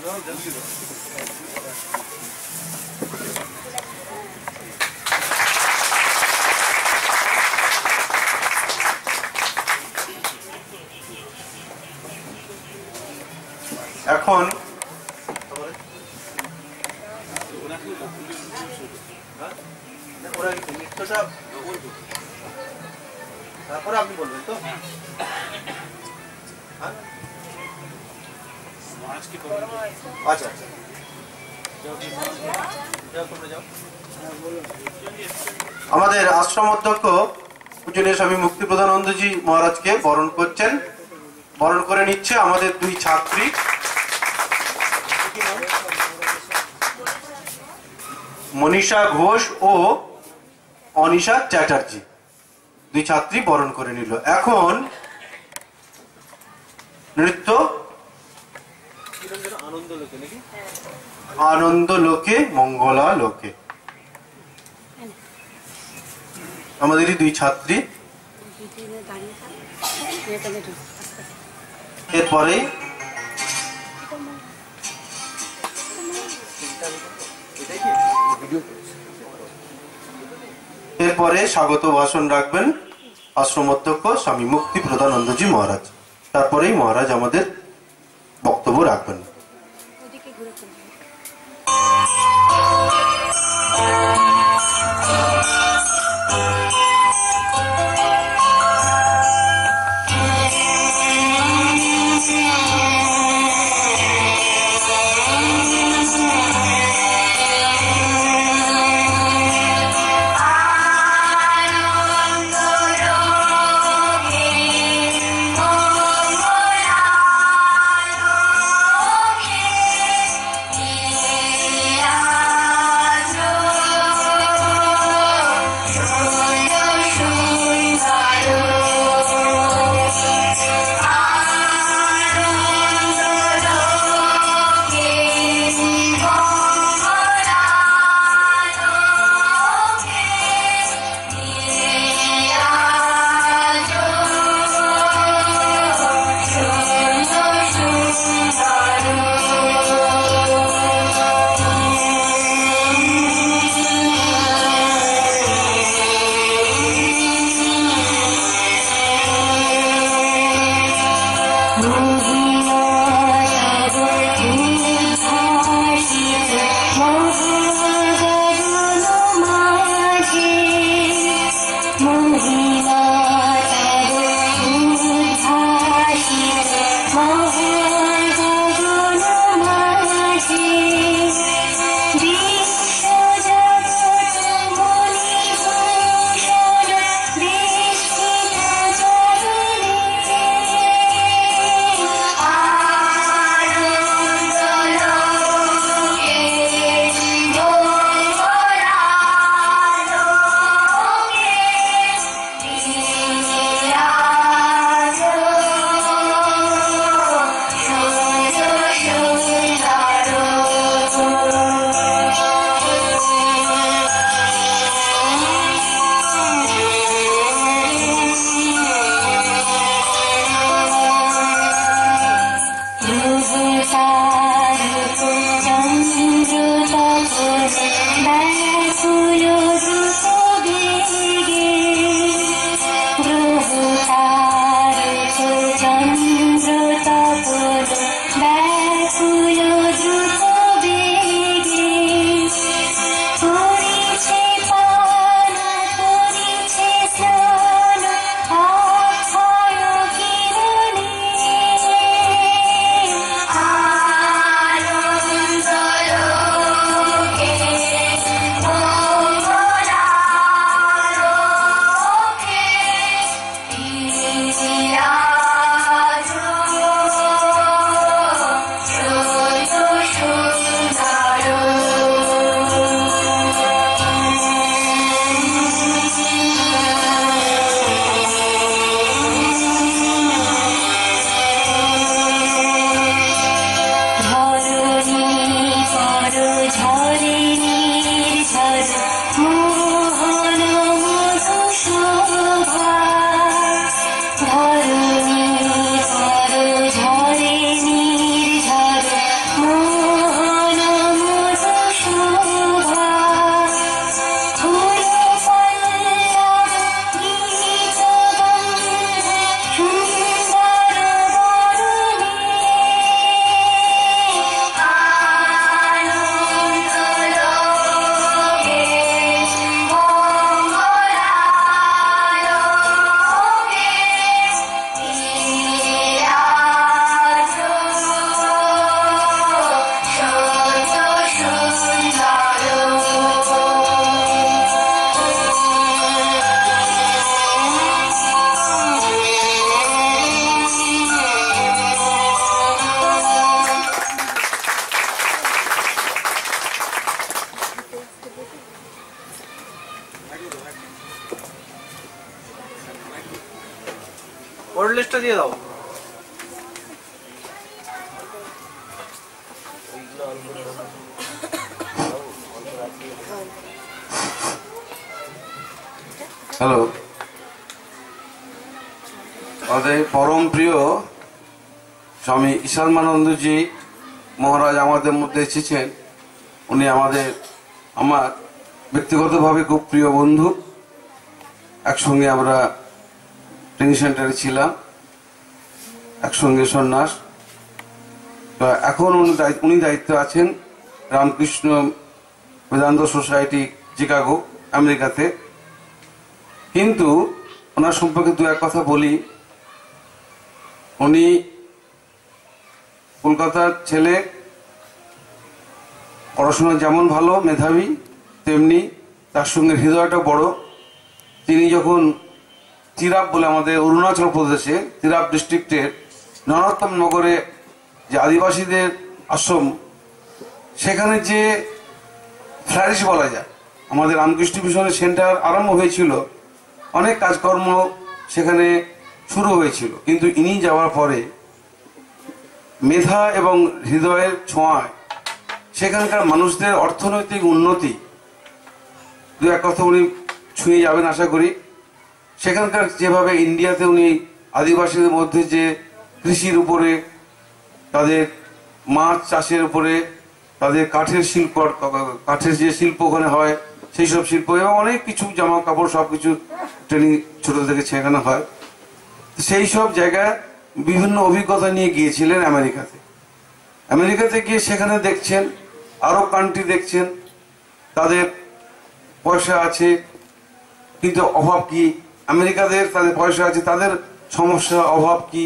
এখন তারপরে আপনি বলবেন তো আচ্ছা আচ্ছা আমাদের আশ্রম অধ্যক্ষ পূজনীয় স্বামী মুক্তিপ্রদানন্দজি মহারাজকে বরণ করছেন, বরণ করে নিচ্ছে আমাদের দুই ছাত্রী মনীষা ঘোষ ও অনিশা চ্যাটার্জি, দুই ছাত্রী বরণ করে নিল। এখন নৃত্য আনন্দ লোকে মঙ্গলা লোকে, আমাদেরই দুই ছাত্রী। এরপরে স্বাগত ভাষণ রাখবেন আশ্রম অধ্যক্ষ স্বামী মুক্তিপ্রদানন্দজি মহারাজ। তারপরেই মহারাজ আমাদের বক্তব্য রাখবেন। Oh ওর লিস্টটা দিয়ে দাও। হ্যালো, আমাদের পরম প্রিয় স্বামী ঈশানমানন্দজি মহারাজ আমাদের মধ্যে এসেছেন। উনি আমার ব্যক্তিগতভাবে খুব প্রিয় বন্ধু। একসঙ্গে আমরা ট্রেনিং সেন্টারে ছিলাম, একসঙ্গে সন্ন্যাস। এখন উনি দায়িত্ব আছেন রামকৃষ্ণ বেদান্ত সোসাইটি চিকাগো, আমেরিকাতে। কিন্তু ওনার সম্পর্কে দু এক কথা বলি। উনি কলকাতার ছেলে, পড়াশোনা যেমন ভালো, মেধাবী, তেমনি তার সঙ্গে হৃদয়টা বড়। তিনি যখন তিরাপ বলে আমাদের অরুণাচল প্রদেশে তিরাপ ডিস্ট্রিক্টের নরোত্তম নগরে যে আদিবাসীদের আশ্রম, সেখানে যে ফ্লারিশ বলা যায়, আমাদের রামকৃষ্ণ মিশনের সেন্টার আরম্ভ হয়েছিল, অনেক কাজকর্ম সেখানে শুরু হয়েছিল। কিন্তু ইনি যাওয়ার পরে মেধা এবং হৃদয়ের ছোঁয়ায় সেখানকার মানুষদের অর্থনৈতিক উন্নতি, দু এক কথা উনি ছুঁয়ে যাবেন আশা করি। সেখানকার যেভাবে ইন্ডিয়াতে উনি আদিবাসীদের মধ্যে যে কৃষির উপরে, তাদের মাছ চাষের উপরে, তাদের কাঠের যে শিল্প ওখানে হয় সেই সব শিল্প এবং অনেক কিছু, জামা কাপড় সব কিছু ট্রেনিং ছোট থেকে শেখানো হয়। সেই সব জায়গায় বিভিন্ন অভিজ্ঞতা নিয়ে গিয়েছিলেন আমেরিকাতে গিয়ে সেখানে দেখছেন, আরো কান্ট্রি দেখছেন, তাদের পয়সা আছে কিন্তু অভাব কি, তাদের পয়সা আছে, তাদের সমস্যা অভাব কি,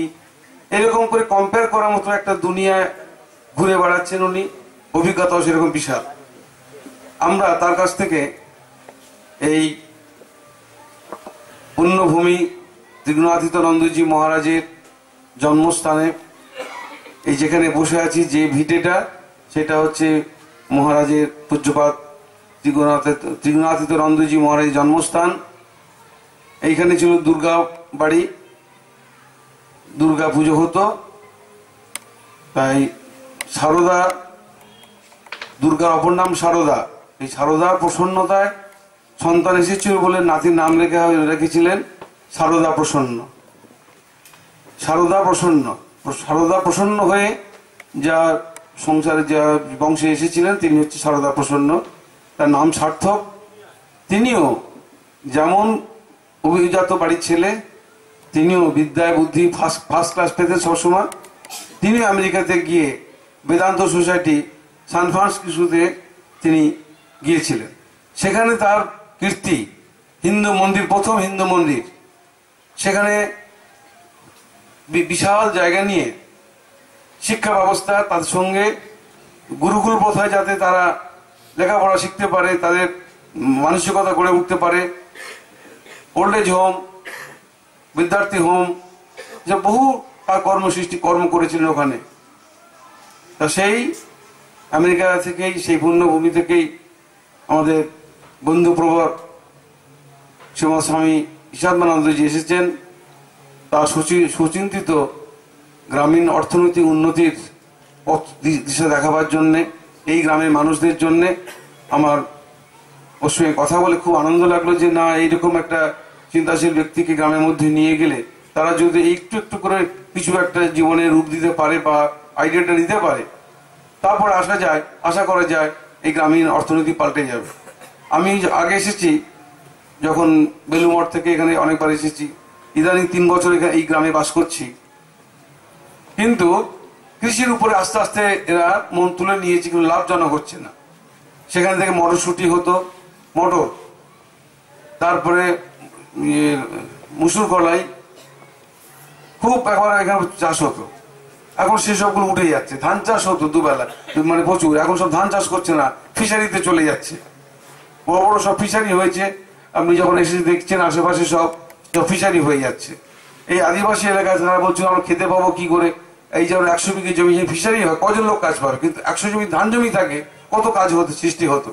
এরকম করে কম্পেয়ার করার মতো একটা দুনিয়ায় ঘুরে বেড়াচ্ছেন উনি। অভিজ্ঞতাও সেরকম বিশাল। আমরা তার কাছ থেকে এই পুণ্যভূমি ত্রিগুণাতীতানন্দজি মহারাজের জন্মস্থানে, এই যেখানে বসে আছি যে ভিটেটা, সেটা হচ্ছে মহারাজের পূজ্যপাত ত্রিগুণাতীতানন্দজি মহারাজের জন্মস্থান। এইখানে ছিল দুর্গা বাড়ি, দুর্গা পুজো হতো। তাই সারদা, দুর্গার অপর নাম সারদা, এই সারদার প্রসন্নতায় সন্তান এসেছিল বলে নাতির নাম রেখেছিলেন সারদা প্রসন্ন। সারদা প্রসন্ন হয়ে যার সংসারে যা বংশে এসেছিলেন তিনি হচ্ছে সারদা প্রসন্ন। তার নাম সার্থক। তিনিও যেমন অভিজাত বাড়ির ছেলে, তিনিও বিদ্যায় বুদ্ধি ফার্স্ট ক্লাস পেতেন সবসময়। তিনি আমেরিকাতে গিয়ে বেদান্ত সোসাইটি সান ফ্রান্সিসকোতে তিনি গিয়েছিলেন। সেখানে তার কীর্তি, হিন্দু মন্দির, প্রথম হিন্দু মন্দির, সেখানে বিশাল জায়গা নিয়ে শিক্ষা ব্যবস্থা, তার সঙ্গে গুরুকুল প্রথায় যাতে তারা লেখাপড়া শিখতে পারে, তাদের মানসিকতা গড়ে উঠতে পারে, ওল্ড এজ হোম, বিদ্যার্থী হোম, যে বহু তার কর্ম করেছিলেন ওখানে। তা সেই আমেরিকা থেকেই, সেই পুণ্যভূমি থেকেই আমাদের বন্ধুপ্রবর শ্রীমৎ স্বামী ঈশানমানন্দজি এসেছেন। তার সুচিন্তিত গ্রামীণ অর্থনৈতিক উন্নতির পথ দিশা দেখাবার জন্যে, এই গ্রামের মানুষদের জন্যে। আমার ওর সঙ্গে কথা বলে খুব আনন্দ লাগলো যে না, এইরকম একটা চিন্তাশীল ব্যক্তিকে গ্রামের মধ্যে নিয়ে গেলে তারা যদি একটু একটু করে কিছু একটা জীবনে রূপ দিতে পারে বা আইডিয়াটা দিতে পারে, তারপর আশা করা যায় এই গ্রামীণ অর্থনীতি পাল্টে যাবে। আমি আগে এসেছি যখন বেলুমঠ থেকে, এখানে অনেকবার এসেছি। ইদানিং 3 বছর এখানে এই গ্রামে বাস করছি। কিন্তু কৃষির উপরে আস্তে আস্তে এরা মন তুলে নিয়েছে, কিন্তু লাভজনক হচ্ছে না। সেখান থেকে মটরশুঁটি হতো, মটর, তারপরে মুসুর কলাই, খুব একবার এখানে চাষ হতো। এখন সেসবগুলো উঠে যাচ্ছে। ধান চাষ হতো দুবেলা, মানে প্রচুর। এখন সব ধান চাষ করছে না, ফিশারিতে চলে যাচ্ছে। বড় বড় সব ফিশারি হয়েছে। আপনি যখন এসে দেখছেন আশেপাশে সব ফিশারি হয়ে যাচ্ছে। এই আদিবাসী এলাকায় তারা বলছে আমরা খেতে পাবো কি করে? এই যেমন 100 বিঘে জমি ফিশারি হয়, কজন লোক কাজ পাবে? কিন্তু 100 জমি ধান জমি থাকে, কত কাজ হতো, সৃষ্টি হতো।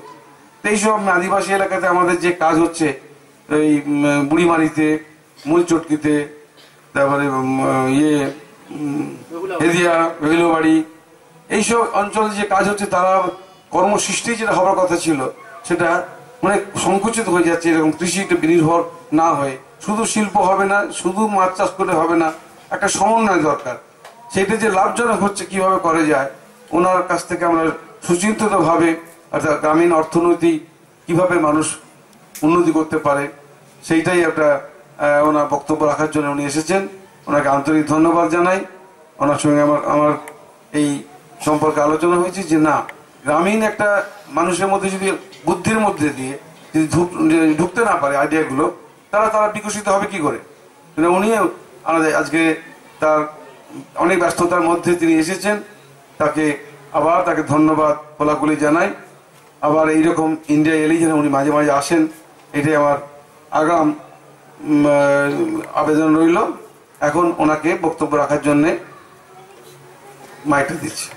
এইসব আদিবাসী এলাকাতে আমাদের যে কাজ হচ্ছে, এই বুড়িমারিতে, মূলচটকিতে, তারপরে হেদিয়া, বেহুলাবাড়ি, এইসব অঞ্চলে যে কাজ হচ্ছে, তারা কর্মসৃষ্টি যেটা হওয়ার কথা ছিল সেটা অনেক সংকুচিত হয়ে যাচ্ছে। এরকম কৃষিতে নির্ভর না হয়ে শুধু শিল্প হবে না, শুধু মাছ চাষ করে হবে না, একটা সমন্বয় দরকার। সেটা যে লাভজনক হচ্ছে কিভাবে করা যায়, ওনার কাছ থেকে আমরা সুচিন্তিতভাবে অর্থাৎ গ্রামীণ অর্থনীতি কিভাবে মানুষ উন্নতি করতে পারে, সেইটাই একটা ওনার বক্তব্য রাখার জন্য উনি এসেছেন। ওনাকে আন্তরিক ধন্যবাদ জানাই। ওনার সঙ্গে আমার এই সম্পর্কে আলোচনা হয়েছে যে না, গ্রামীণ একটা মানুষের মধ্যে যদি বুদ্ধির মধ্যে দিয়ে যদি ঢুকতে না পারে আইডিয়াগুলো, তারা বিকশিত হবে কি করে। উনি আমাদের আজকে তার অনেক ব্যস্ততার মধ্যে তিনি এসেছেন, তাকে ধন্যবাদ কোলাকুলি জানাই। আবার এইরকম ইন্ডিয়া এলেই যেন উনি মাঝে মাঝে আসেন, এটাই আমার আগাম আবেদন রইল। এখন ওনাকে বক্তব্য রাখার জন্য মাইকটা দিচ্ছি।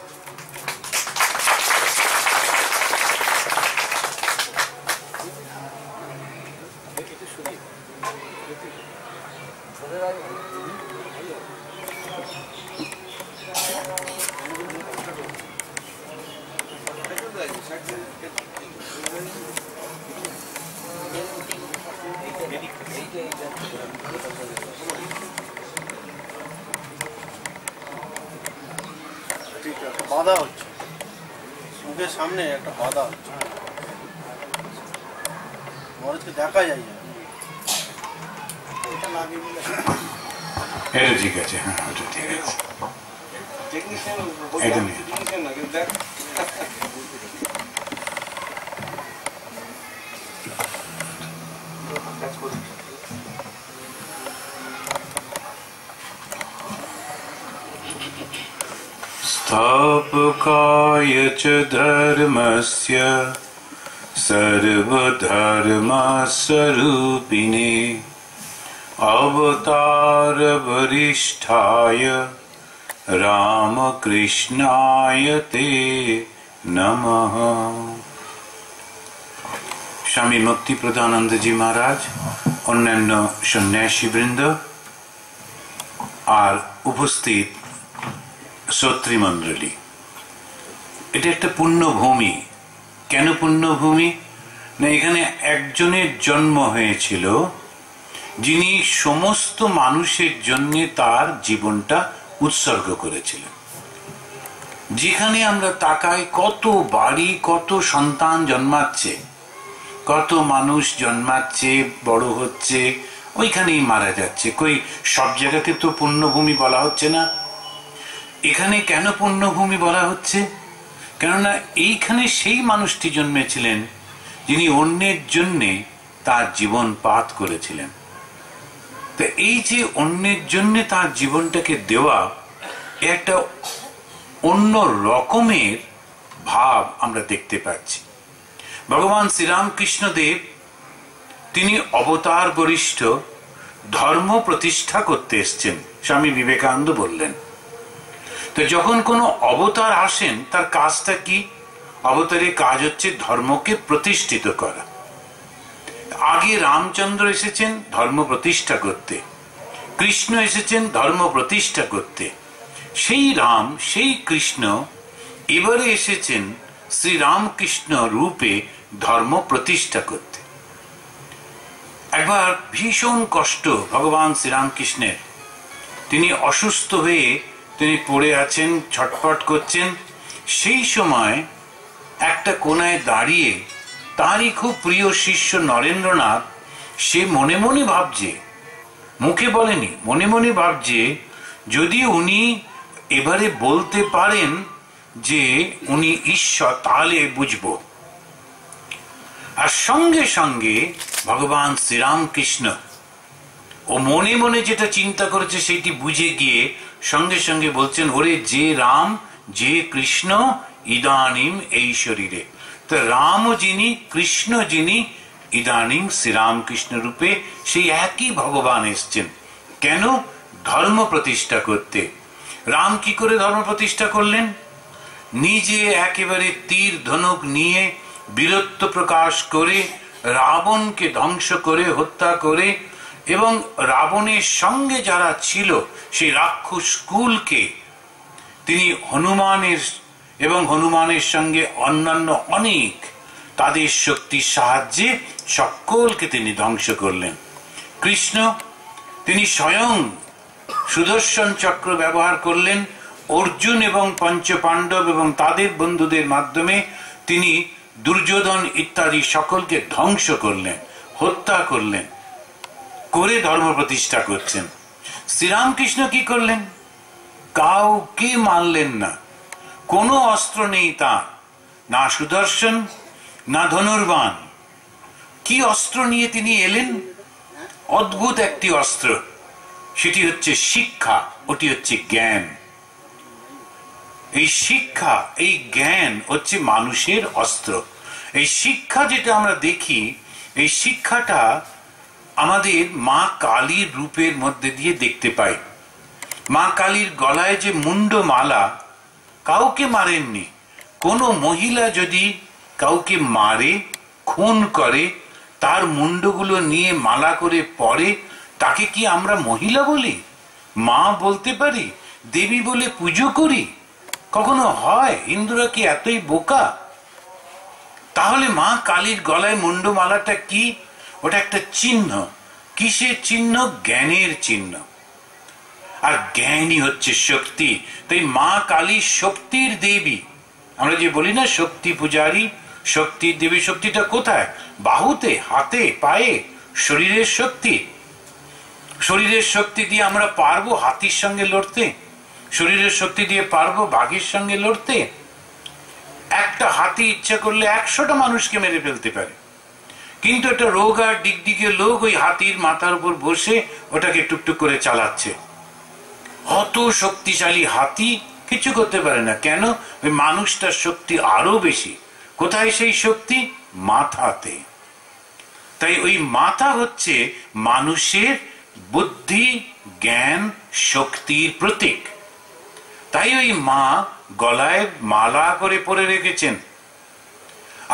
বাধা হচ্ছে, মুখের সামনে একটা বাধা হচ্ছে, মরদকে দেখা যায় না। এটা ঠিক আছে, হ্যাঁ ওটা ঠিক আছে। এটা নিয়ে स्थापकाय च धर्मस्य सर्वधर्मस्वरूपिणे अवतारवरिष्ठाय रामकृष्णाय ते नमः। स्वामी मुक्ति प्रदानंद जी महाराज, अन्यान्य सन्यासी बृंद और उपस्थित শ্রোতৃ মণ্ডলী, এটা একটা পুণ্যভূমি। কেন পুণ্যভূমি? না, এখানে একজনের জন্ম হয়েছিল যিনি সমস্ত মানুষের জন্য তার জীবনটা উৎসর্গ করেছিলেন। যেখানে আমরা তাকাই, কত বাড়ি, কত সন্তান জন্মাচ্ছে, কত মানুষ জন্মাচ্ছে, বড় হচ্ছে, ওইখানেই মারা যাচ্ছে। কই সব জায়গাকে তো পুণ্যভূমি বলা হচ্ছে না। এখানে কেন পুণ্যভূমি বলা হচ্ছে? কেননা এইখানে সেই মানুষটি জন্মেছিলেন যিনি অন্যের জন্যে তার জীবন পাত করেছিলেন। তো এই যে অন্যের জন্যে তার জীবনটাকে দেওয়া, একটা অন্য রকমের ভাব আমরা দেখতে পাচ্ছি। ভগবান শ্রীরামকৃষ্ণদেব তিনি অবতার বরিষ্ঠ, ধর্ম প্রতিষ্ঠা করতে এসছেন। স্বামী বিবেকানন্দ বললেন, তো যখন কোনো অবতার আসেন তার কাজটা কি? অবতারের কাজ হচ্ছে ধর্মকে প্রতিষ্ঠিত করা। আগে রামচন্দ্র এসেছেন ধর্ম প্রতিষ্ঠা করতে, কৃষ্ণ এসেছেন ধর্ম প্রতিষ্ঠা করতে। সেই রাম, সেই কৃষ্ণ এবারে এসেছেন শ্রীরামকৃষ্ণ রূপে ধর্ম প্রতিষ্ঠা করতে। একবার ভীষণ কষ্ট ভগবান শ্রীরামকৃষ্ণের। তিনি অসুস্থ হয়ে তিনি পড়ে আছেন, ছটফট করছেন। সেই সময় একটা কোনায় দাঁড়িয়ে তারই খুব প্রিয় শিষ্য নরেন্দ্রনাথ, সে মনে মনে ভাবছে, মুখে বলেনি, মনে মনে ভাবছে, যদি উনি এবারে বলতে পারেন যে উনি ঈশ্বর, তাহলে বুঝবো। আর সঙ্গে সঙ্গে ভগবান শ্রীরামকৃষ্ণ ও মনে মনে যেটা চিন্তা করেছে সেটি বুঝে গিয়ে সঙ্গে সঙ্গে বলছেন, ওরে যে রাম, যে কৃষ্ণ, ইদানিম এই শরীরে। তো রাম যিনি, কৃষ্ণ যিনি, ইদানিম শ্রীরামকৃষ্ণ রূপে সেই একই ভগবান এসছেন। কেন? ধর্ম প্রতিষ্ঠা করতে। রাম কি করে ধর্ম প্রতিষ্ঠা করলেন? নিজে একেবারে তীর ধনুক নিয়ে বীরত্ব প্রকাশ করে রাবণকে ধ্বংস করে, হত্যা করে এবং রাবণের সঙ্গে যারা ছিল সেই রাক্ষস কুলকে তিনি হনুমানের সঙ্গে অন্যান্য অনেক তাদের শক্তির সাহায্যে সকলকে তিনি ধ্বংস করলেন। কৃষ্ণ তিনি স্বয়ং সুদর্শন চক্র ব্যবহার করলেন অর্জুন এবং পঞ্চপাণ্ডব এবং তাদের বন্ধুদের মাধ্যমে তিনি দুর্যোধন ইত্যাদি সকলকে ধ্বংস করলেন, হত্যা করলেন, করে ধর্ম প্রতিষ্ঠা করছেন। শ্রীরামকৃষ্ণ কি করলেন? কাউকে মারলেন না, কোনো অস্ত্র নেই তার, না সুদর্শন না ধনুর্বাণ। কি অস্ত্র নিয়ে তিনি এলেন? অদ্ভুত একটি অস্ত্র, সেটি হচ্ছে শিক্ষা, ওটি হচ্ছে জ্ঞান। এই শিক্ষা, এই জ্ঞান হচ্ছে মানুষের অস্ত্র। এই শিক্ষা যেটা আমরা দেখি, এই শিক্ষাটা আমাদের মা কালীর রূপের মধ্যে দিয়ে দেখতে পাই। মা কালীর গলায় যে মুন্ডমালা, কাউকে মারেননি। কোনো মহিলা যদি কাউকে মারে, খুন করে, তার মুন্ডগুলো নিয়ে মালা করে পরে, তাকে কি আমরা মহিলা বলি? মা বলতে পারি? দেবী বলে পুজো করি? কখনো হয়? হিন্দুরা কি এতই বোকা? তাহলে মা কালীর গলায় মুন্ডমালাটা কি? ওটা একটা চিহ্ন। কিসের চিহ্ন? জ্ঞানের চিহ্ন। আর জ্ঞানই হচ্ছে শক্তি। তাই মা কালী শক্তির দেবী। আমরা যে বলি না শক্তি পূজারী, শক্তির দেবী, শক্তিটা কোথায়? বাহুতে, হাতে, পায়ে, শরীরের শক্তি। শরীরের শক্তি দিয়ে আমরা পারবো হাতির সঙ্গে লড়তে? শরীরের শক্তি দিয়ে পারবো বাঘের সঙ্গে লড়তে? একটা হাতি ইচ্ছা করলে 100টা মানুষকে মেরে ফেলতে পারে, কিন্তু একটা রোগ আর ডিগডিগে লোক ওই হাতির মাথার উপর বসে ওটাকে টুকটুক করে চালাচ্ছে। অত শক্তিশালী হাতি কিছু করতে পারে না। কেন? ওই মানুষটার শক্তি আরো বেশি। কোথায় সেই শক্তি? মাথাতে। তাই ওই মাথা হচ্ছে মানুষের বুদ্ধি, জ্ঞান, শক্তির প্রতীক। তাই ওই মা গলায় মালা করে পরে রেখেছেন।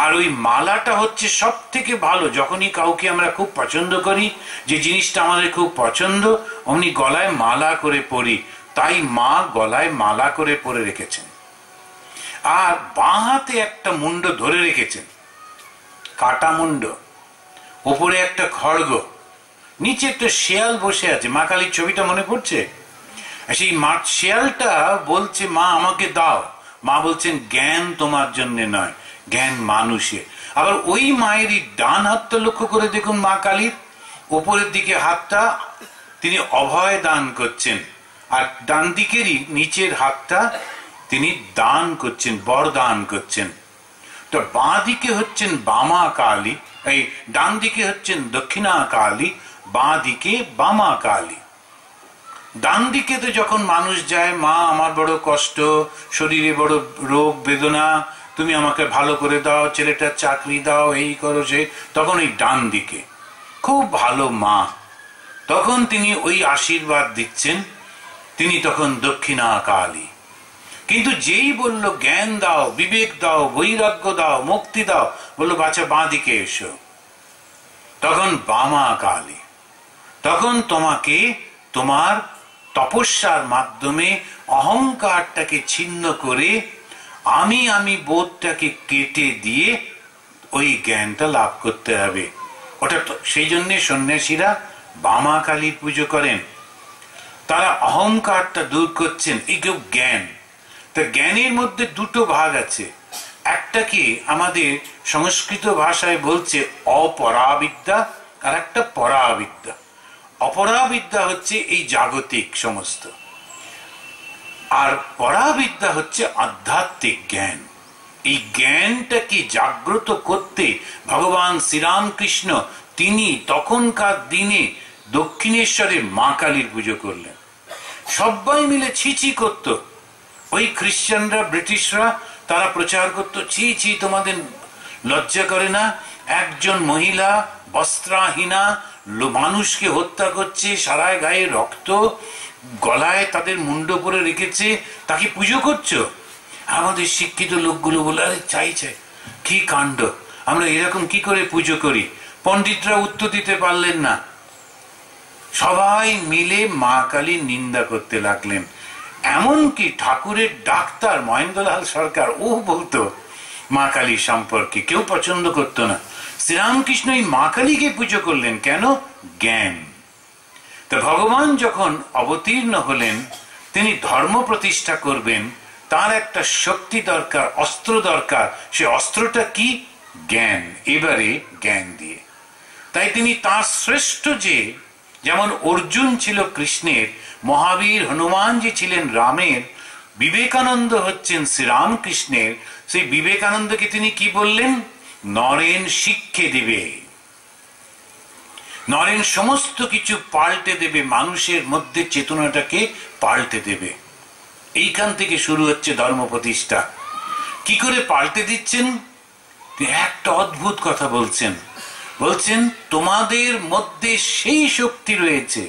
আর ওই মালাটা হচ্ছে সব থেকে ভালো। যখনই কাউকে আমরা খুব পছন্দ করি, যে জিনিসটা আমাদের খুব পছন্দ, অমনি গলায় মালা করে পরি। তাই মা গলায় মালা করে পরে রেখেছেন। আর বাঁ হাতে একটা মুন্ড ধরে রেখেছেন, কাটা মুন্ড, উপরে একটা খড়গ, নিচে একটা শেয়াল বসে আছে। মা কালীর ছবিটা মনে পড়ছে? সেই শেয়ালটা বলছে মা আমাকে দাও। মা বলছেন জ্ঞান তোমার জন্য নয়, জ্ঞান মানুষের। আবার ওই মায়েরই ডান হাতটা লক্ষ্য করে দেখুন, মা কালীর উপরের দিকে হাতটা তিনি অভয় দান করছেন, আর ডান দিকেরই নিচের হাতটা তিনি দান করছেন, বরদান করছেন। তো বাঁ দিকে হচ্ছেন বামা কালী, এই ডান দিকে হচ্ছেন দক্ষিণা কালী, বাঁ দিকে বামা কালী। ডান দিকে তো যখন মানুষ যায়, মা আমার বড় কষ্ট, শরীরে বড় রোগ বেদনা, তুমি আমাকে ভালো করে দাও, ছেলেটার চাকরি দাও, এই করো সে, তখন ওই ডান দিকে খুব ভালো মা, তখন তিনি ওই আশীর্বাদ দিচ্ছেন, তিনি তখন দক্ষিণা কালী। কিন্তু যেই বলল জ্ঞান দাও, বিবেক দাও, বৈরাগ্য দাও, মুক্তি দাও, বললো বাচ্চা বাঁ দিকে এসো, তখন বামা কালী। তখন তোমাকে তোমার তপস্যার মাধ্যমে অহংকারটাকে ছিন্ন করে আমি বোধটাকে কেটে দিয়ে ওই জ্ঞানটা লাভ করতে হবে। ওটা সেই জন্য সন্ন্যাসীরা বামা কালীর পুজো করেন। তারা অহংকারটা দূর করছেন, এই জ্ঞান। তা জ্ঞানের মধ্যে দুটো ভাগ আছে। একটা কি আমাদের সংস্কৃত ভাষায় বলছে অপরাবিদ্যা, আর একটা পরাবিদ্যা। অপরাবিদ্যা হচ্ছে এই জাগতিক সমস্ত, আর পরাবিদ্যা হচ্ছে আধ্যাত্মিক জ্ঞান। এই জ্ঞানটাকে জাগ্রত করতে ভগবান শ্রীরামকৃষ্ণ তিনি তখনকার দিনে দক্ষিণেশ্বরে মা কালীর পুজো করলেন। সবাই মিলে ছিছি করত। ওই খ্রিস্টানরা, ব্রিটিশরা, তারা প্রচার করত, ছি ছি তোমাদের লজ্জা করে না? একজন মহিলা বস্ত্রাহীনা মানুষকে হত্যা করছে, সারা গায়ে রক্ত, গলায় তাদের মুন্ড পরে রেখেছে, তাকে পুজো করছো? আমাদের শিক্ষিত লোকগুলো বলে আরে চাই চাই, কি কাণ্ড, আমরা এরকম কি করে পুজো করি? পণ্ডিতরা উত্তর দিতে পারলেন না। সবাই মিলে মা কালীর নিন্দা করতে লাগলেন। এমনকি ঠাকুরের ডাক্তার মহেন্দ্রলাল সরকার ও বলতো মা কালী সম্পর্কে, কেউ পছন্দ করতো না। শ্রীরামকৃষ্ণ এই মা কালীকে পুজো করলেন কেন? জ্ঞান। তা ভগবান যখন অবতীর্ণ হলেন, তিনি ধর্ম প্রতিষ্ঠা করবেন, তার একটা শক্তি দরকার, অস্ত্র দরকার। সে অস্ত্রটা কি? জ্ঞান। এবারে জ্ঞান দিয়ে, তাই তিনি তার শ্রেষ্ঠ, যেমন অর্জুন ছিল কৃষ্ণের, মহাবীর হনুমানজি ছিলেন রামের, বিবেকানন্দ হচ্ছেন শ্রীরামকৃষ্ণের। সেই বিবেকানন্দকে তিনি কি বললেন? নরেন শিক্ষে দেবে, নরেন সমস্ত কিছু পাল্টে দেবে, মানুষের মধ্যে চেতনাটাকে পাল্টে দেবে। এইখান থেকে শুরু হচ্ছে ধর্ম প্রতিষ্ঠা। কি করে পাল্টে দিচ্ছেন? একটা অদ্ভুত কথা বলছেন, তোমাদের মধ্যে সেই শক্তি রয়েছে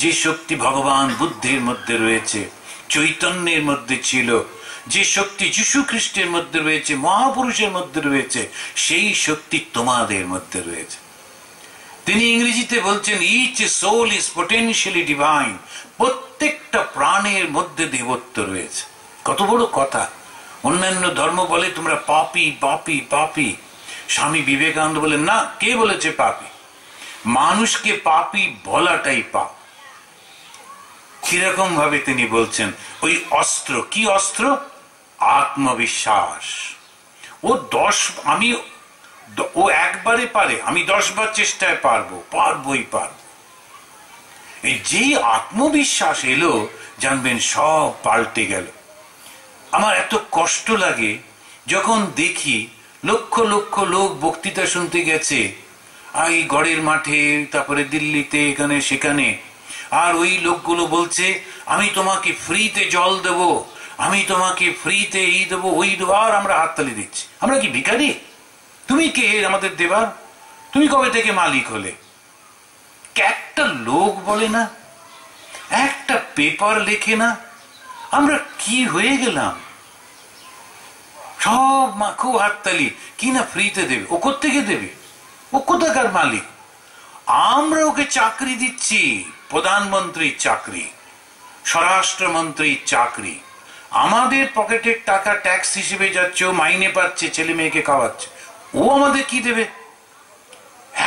যে শক্তি ভগবান বুদ্ধের মধ্যে রয়েছে, চৈতন্যের মধ্যে ছিল, যে শক্তি যীশু খ্রিস্টের মধ্যে রয়েছে, মহাপুরুষের মধ্যে রয়েছে, সেই শক্তি তোমাদের মধ্যে রয়েছে। তিনি ইংরেজিতে বলছেন each soul is potentially divine. প্রত্যেকটা প্রাণের মধ্যে দেবত্ব রয়েছে। কত বড় কথা! অন্যান্য ধর্ম বলে তোমরা পাপী পাপী পাপী, স্বামী বিবেকানন্দ বলেন না, কে বলেছে পাপী? মানুষকে পাপী বলাটাই পাপ। কিরকম ভাবে তিনি বলছেন? ওই অস্ত্র, কি অস্ত্র? আত্মবিশ্বাস। ও একবারে পারে, আমি 10 বার চেষ্টায় পারবোই। এই যে আত্মবিশ্বাস এলো, জানবেন সব পাল্টে গেল। আমার এত কষ্ট লাগে যখন দেখি লক্ষ লক্ষ লোক বক্তৃতা শুনতে গেছে, এই গড়ের মাঠে, তারপরে দিল্লিতে, এখানে সেখানে, আর ওই লোকগুলো বলছে আমি তোমাকে ফ্রিতে জল দেব, আমি তোমাকে ফ্রিতে এই দেবো ওই দেবো, আর আমরা হাততালি দিচ্ছি। আমরা কি ভিখারি? তুমি কে আমাদের দেবার? তুমি কবে থেকে মালিক হলে? একটা লোক বলে না, একটা পেপার লেখে না, আমরা কি হয়ে গেলাম? সব খুব হাততালি, কি না ফ্রিতে দেবে। ও কোত্থেকে দেবে? ও কোথাকার মালিক? আমরা ওকে চাকরি দিচ্ছি, প্রধানমন্ত্রীর চাকরি, স্বরাষ্ট্রমন্ত্রীর চাকরি, আমাদের পকেটের টাকা ট্যাক্স হিসেবে যাচ্ছে, ও মাইনে পাচ্ছে, ছেলে মেয়েকে খাওয়াচ্ছে, ও আমাদের কি দেবে?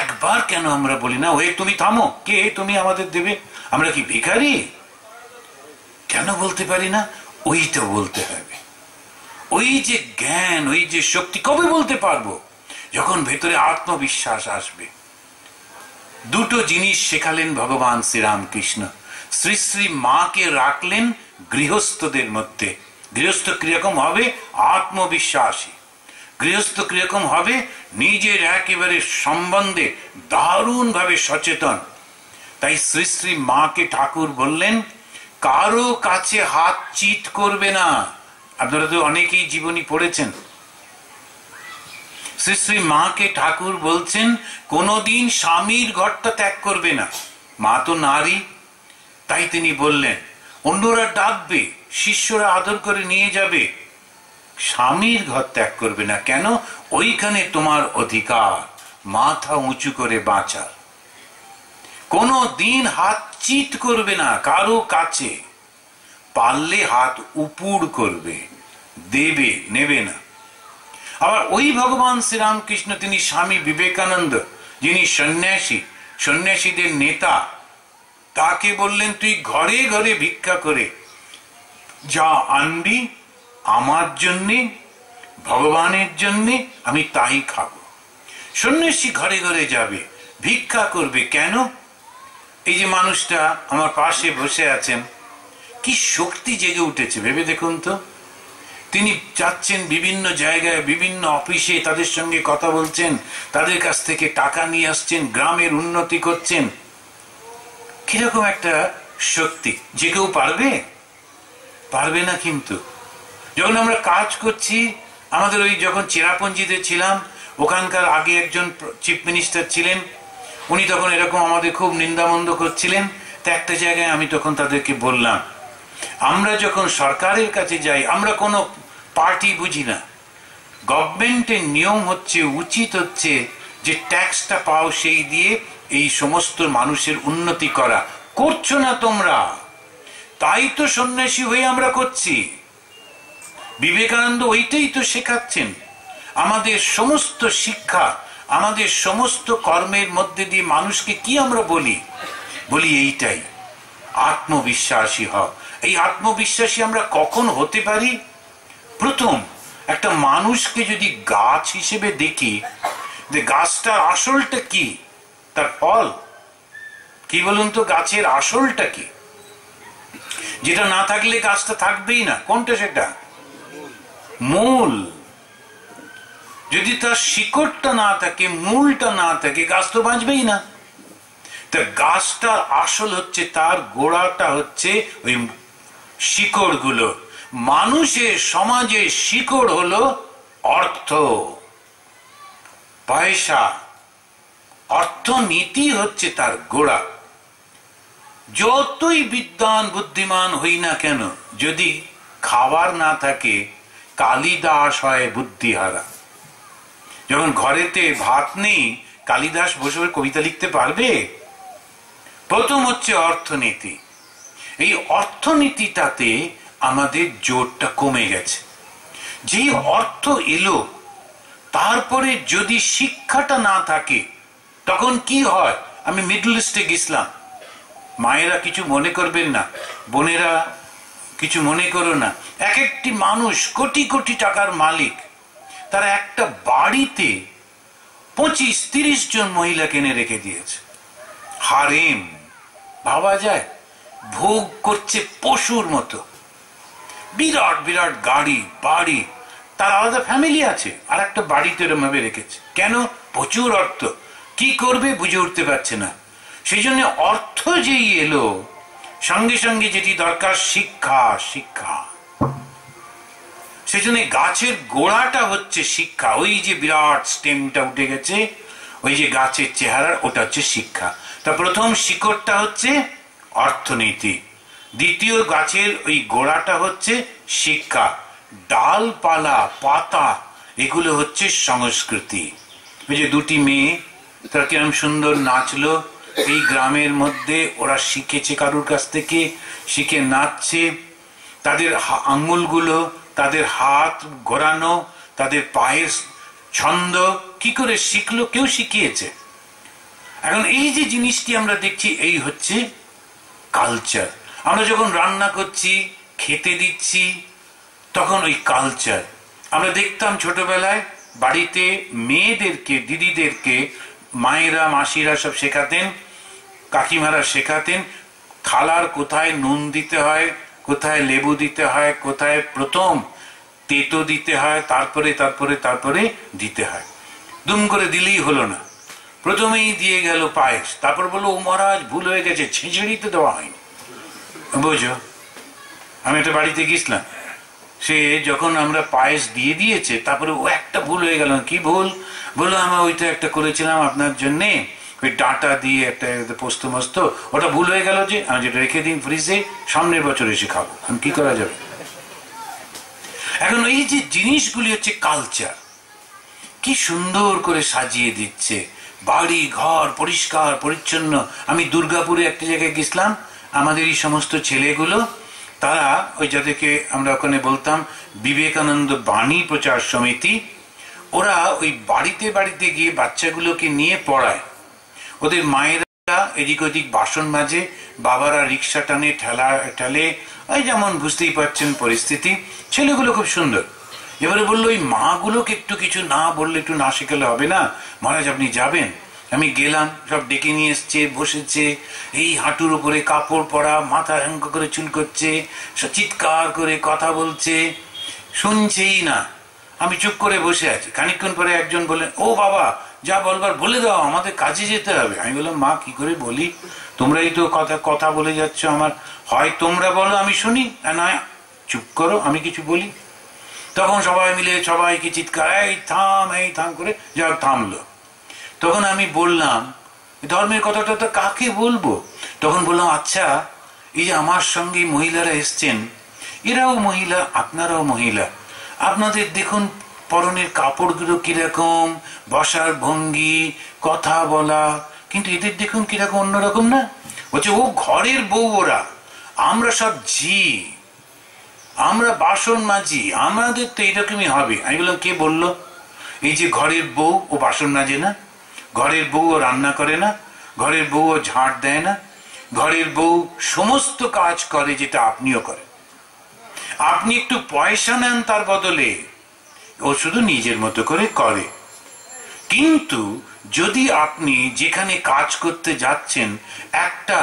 একবার কেন আমরা বলি না, ওই তুমি থামো, কে তুমি আমাদের দেবে? আমরা কি ভিখারি? কেন বলতে পারি না? ওই তো বলতে হবে। ওই যে জ্ঞান, ওই যে শক্তি কবে বলতে পারবো? যখন ভেতরে আত্মবিশ্বাস আসবে। দুটো জিনিস শেখালেন ভগবান শ্রীরামকৃষ্ণ। শ্রী শ্রী মাকে রাখলেন গৃহস্থদের মধ্যে। গৃহস্থ কিরকম হবে? আত্মবিশ্বাসী। গৃহস্থ কিরকম হবে? নিজের একেবারে সম্বন্ধে দারুণ ভাবে সচেতন। তাই শ্রী শ্রী মাকে ঠাকুর বললেন কারো কাছে হাত চিট করবে না। আপনারা তো অনেকেই জীবনী পড়েছেন। শ্রী শ্রী মাকে ঠাকুর বলছেন কোনদিন স্বামীর ঘরটা ত্যাগ করবে না। মা তো নারী, তাই তিনি বললেন অন্যরা ডাকবে, শিষ্যরা আদর করে নিয়ে যাবে, স্বামীর ঘর ত্যাগ করবে না। কেন? ওইখানে তোমার অধিকার, মাথা উঁচু করে বাঁচার। কোনো দিন হাত চিট করবে না কারো কাছে, পারলে হাত উপুড় করবে, দেবে, নেবে না। আবার ওই ভগবান শ্রীরামকৃষ্ণ তিনি স্বামী বিবেকানন্দ, যিনি সন্ন্যাসী, সন্ন্যাসীদের নেতা, তাকে বললেন তুই ঘরে ঘরে ভিক্ষা করে যা আনবি আমার জন্যে, ভগবানের জন্যে, আমি তাই খাবো। সন্ন্যাসী ঘরে ঘরে যাবে, ভিক্ষা করবে। কেন? এই যে মানুষটা আমার পাশে বসে আছেন, কি শক্তি জেগে উঠেছে ভেবে দেখুন তো। তিনি যাচ্ছেন বিভিন্ন জায়গায়, বিভিন্ন অফিসে, তাদের সঙ্গে কথা বলছেন, তাদের কাছ থেকে টাকা নিয়ে আসছেন, গ্রামের উন্নতি করছেন। কিরকম একটা শক্তি! যে কেউ পারবে? পারবে না। কিন্তু যখন আমরা কাজ করছি, আমাদের ওই যখন চেরাপুঞ্জিতে ছিলাম, ওখানকার আগে একজন চিফ মিনিস্টার ছিলেন, উনি তখন এরকম আমাদের খুব নিন্দামন্দ করছিলেন। তা একটা জায়গায় আমি তখন তাদেরকে বললাম, আমরা যখন সরকারের কাছে যাই, আমরা কোনো পার্টি বুঝি না। গভর্নমেন্টের নিয়ম হচ্ছে, উচিত হচ্ছে যে ট্যাক্সটা পাও সেই দিয়ে এই সমস্ত মানুষের উন্নতি করা। করছো না তোমরা, তাই তো সন্ন্যাসী হয়ে আমরা করছি। বিবেকানন্দ ওইটাই তো শেখাচ্ছেন। আমাদের সমস্ত শিক্ষা, আমাদের সমস্ত কর্মের মধ্যে দিয়ে মানুষকে কি আমরা বলি এইটাই, আত্মবিশ্বাসী হও। এই আত্মবিশ্বাসী আমরা কখন হতে পারি? প্রথম, একটা মানুষকে যদি গাছ হিসেবে দেখি, যে গাছটার আসলটা কি, তার ফল কি বলুন তো? গাছের আসলটা কি? যেটা না থাকলে গাছটা থাকবেই না। কোনটা সেটা? মূল। যদি তার শিকড়টা না থাকে, মূলটা না থাকে, গাছ তো বাঁচবেই না। তা গাছটার আসল হচ্ছে, তার গোড়াটা হচ্ছে ওই শিকড় গুলো। মানুষের সমাজের শিকড় হলো অর্থ, পয়সা, অর্থনীতি হচ্ছে তার গোড়া। যতই বিদ্বান বুদ্ধিমান হই না কেন, যদি খাবার না থাকে, কালিদাস হয় বুদ্ধিহারা। যখন ঘরেতে ভাত নেই, কালিদাস বসে বসে কবিতা লিখতে পারবে? প্রথম হচ্ছে অর্থনীতি। এই অর্থনীতিটাতে আমাদের জোরটা কমে গেছে। যেই অর্থ এলো, তারপরে যদি শিক্ষাটা না থাকে, তখন কি হয়? আমি মিডল ইস্টে গেছিলাম, মায়েরা কিছু মনে করবেন না, বোনেরা কিছু মনে করো না। এক একটি মানুষ কোটি কোটি টাকার মালিক, তারা একটা বাড়িতে 25-30 জন মহিলা কিনে রেখে দিয়েছে। হারেম, ভাবা যায়? ভোগ করছে পশুর মতো। বিরাট বিরাট গাড়ি বাড়ি, তার আলাদা ফ্যামিলি আছে, আর একটা বাড়িতে এরকম ভাবে রেখেছে। কেন? প্রচুর অর্থ। কি করবে বুঝে উঠতে পারছে না। সেই জন্য অর্থ যেই এলো, সঙ্গে সঙ্গে যেটি দরকার শিক্ষা। শিক্ষা, সেই জন্য গাছের গোড়াটা হচ্ছে শিক্ষা। ওই যে বিরাট স্টেমটা উঠে গেছে, ওই যে গাছের চেহারা, ওটা হচ্ছে শিক্ষা। তা প্রথম শিকড়টা হচ্ছে অর্থনীতি, দ্বিতীয় গাছের ওই গোড়াটা হচ্ছে শিক্ষা, ডালপালা পাতা এগুলো হচ্ছে সংস্কৃতি। ওই যে দুটি মেয়ে, তারা কিরম সুন্দর নাচলো এই গ্রামের মধ্যে, ওরা শিখেছে কারুর কাছ থেকে, শিখে নাচছে। তাদের আঙ্গুলগুলো, তাদের হাত ঘোরানো, তাদের পায়ের ছন্দ কি করে শিখলো? কেউ শিখিয়েছে। এখন এই যে জিনিসটি আমরা দেখছি, এই হচ্ছে কালচার। আমরা যখন রান্না করছি, খেতে দিচ্ছি, তখন ওই কালচার। আমরা দেখতাম ছোটবেলায় বাড়িতে মেয়েদেরকে, দিদিদেরকে মায়েরা মাসিরা সব শেখাতেন, কাকিমারা শেখাতেন থালার কোথায় নুন দিতে হয়, কোথায় লেবু দিতে হয়, কোথায় প্রথম তেতো দিতে হয়, তারপরে তারপরে তারপরে দিতে হয়। দুম করে দিলেই হলো না, প্রথমেই দিয়ে গেল পায়েস, তারপর বললো ও মহারাজ ভুল হয়ে গেছে, ছেঁচড়িতে দেওয়া হয়নি। বুঝো, আমি একটা বাড়িতে গেছিলাম, সে যখন আমরা পায়েস দিয়ে দিয়েছে, তারপরে ও একটা ভুল হয়ে গেল। কি ভুল? বললো আমরা ওইটা একটা করেছিলাম আপনার জন্যে, ওই ডাঁটা দিয়ে একটা পোস্ত মস্ত, ওটা ভুল হয়ে গেল, যে আমি যেটা রেখে দিন ফ্রিজে, সামনের বছর এসে খাবো। এখন কি করা যাবে? এখন এই যে জিনিসগুলি হচ্ছে কালচার, কি সুন্দর করে সাজিয়ে দিচ্ছে বাড়ি ঘর, পরিষ্কার পরিচ্ছন্ন। আমি দুর্গাপুরে একটা জায়গায় গেছিলাম, আমাদের এই সমস্ত ছেলেগুলো, তারা ওই যাদেরকে আমরা ওখানে বলতাম বিবেকানন্দ বাণী প্রচার সমিতি, ওরা ওই বাড়িতে বাড়িতে গিয়ে বাচ্চাগুলোকে নিয়ে পড়ায়। ওদের মায়েরা এদিক ওদিক বাসন মাজে, বাবারা রিক্সা টানে, ঠেলে, ওই যেমন বুঝতেই পারছেন পরিস্থিতি। ছেলেগুলো খুব সুন্দর। এবারে বললো ওই মাগুলোকে একটু কিছু না বললে, একটু না শেখালে হবে না, মহারাজ আপনি যাবেন। আমি গেলাম, সব ডেকে নিয়ে এসছে, বসেছে, এই হাঁটুর উপরে কাপড় পরা, মাথা হ্যাঙ্ক করে চুল করছে, চিৎকার করে কথা বলছে, শুনছেই না। আমি চুপ করে বসে আছি। খানিকক্ষণ পরে একজন বললেন, ও বাবা যা বলবার বলে দাও, আমাদের কাজে যেতে হবে। আমি বললাম, মা কি করে বলি, তোমরাই তো কথা বলে যাচ্ছ, আমার হয় তোমরা বলো আমি শুনি, না চুপ করো আমি কিছু বলি। তখন সবাই মিলে সবাইকে চিৎকার, এই থাম করে যা থামলো। তখন আমি বললাম, ধর্মের কথাটা তো কাকে বলবো? তখন বললাম, আচ্ছা এই যে আমার সঙ্গে মহিলারা এসছেন, এরাও মহিলা, আপনারাও মহিলা, আপনাদের দেখুন পরনের কাপড়গুলো কিরকম, বসার ভঙ্গি, কথা বলা, কিন্তু এদের দেখুন কিরকম অন্যরকম না, বলছে ও ঘরের বউ, ওরা, আমরা সব ঝি, আমরা বাসন মাজি, আমাদের তো এইরকমই হবে। আমি বললাম কে বললো? এই যে ঘরের বউ ও বাসন মাজে না, ঘরের বউ ও রান্না করে না, ঘরের বউ ও ঝাঁট দেয় না, ঘরের বউ সমস্ত কাজ করে যেটা আপনিও করেন। আপনি একটু পয়সা নেন তার বদলে, ও শুধু নিজের মতো করে করে। কিন্তু যদি আপনি যেখানে কাজ করতে যাচ্ছেন একটা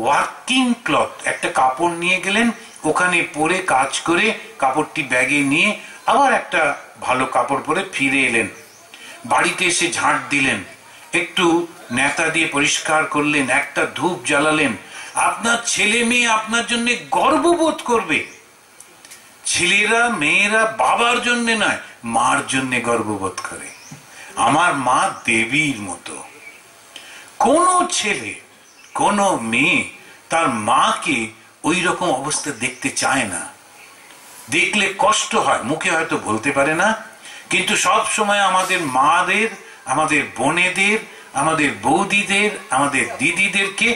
ওয়ার্কিং ক্লথ, একটা কাপড় নিয়ে গেলেন, ওখানে পরে কাজ করে কাপড়টি ব্যাগে নিয়ে আবার একটা ভালো কাপড় পরে ফিরে এলেন, বাড়িতে এসে ঝাঁট দিলেন, একটু নেতা দিয়ে পরিষ্কার করলেন, একটা ধূপ জ্বালালেন, আপনার ছেলে মেয়ে আপনার জন্য গর্ববোধ করবে। ছেলেরা মেয়েরা বাবার জন্য নয়, মার জন্য গর্ববোধ করে। আমার মা দেবীর মতো। কোন ছেলে কোন মেয়ে তার মাকে ওই রকম অবস্থা দেখতে চায় না, দেখলে কষ্ট হয়, মুখে হয়তো বলতে পারে না, কিন্তু সব সময় আমাদের মাদের, আমাদের বোনেদের, আমাদের বৌদিদের, আমাদের দিদিদেরকে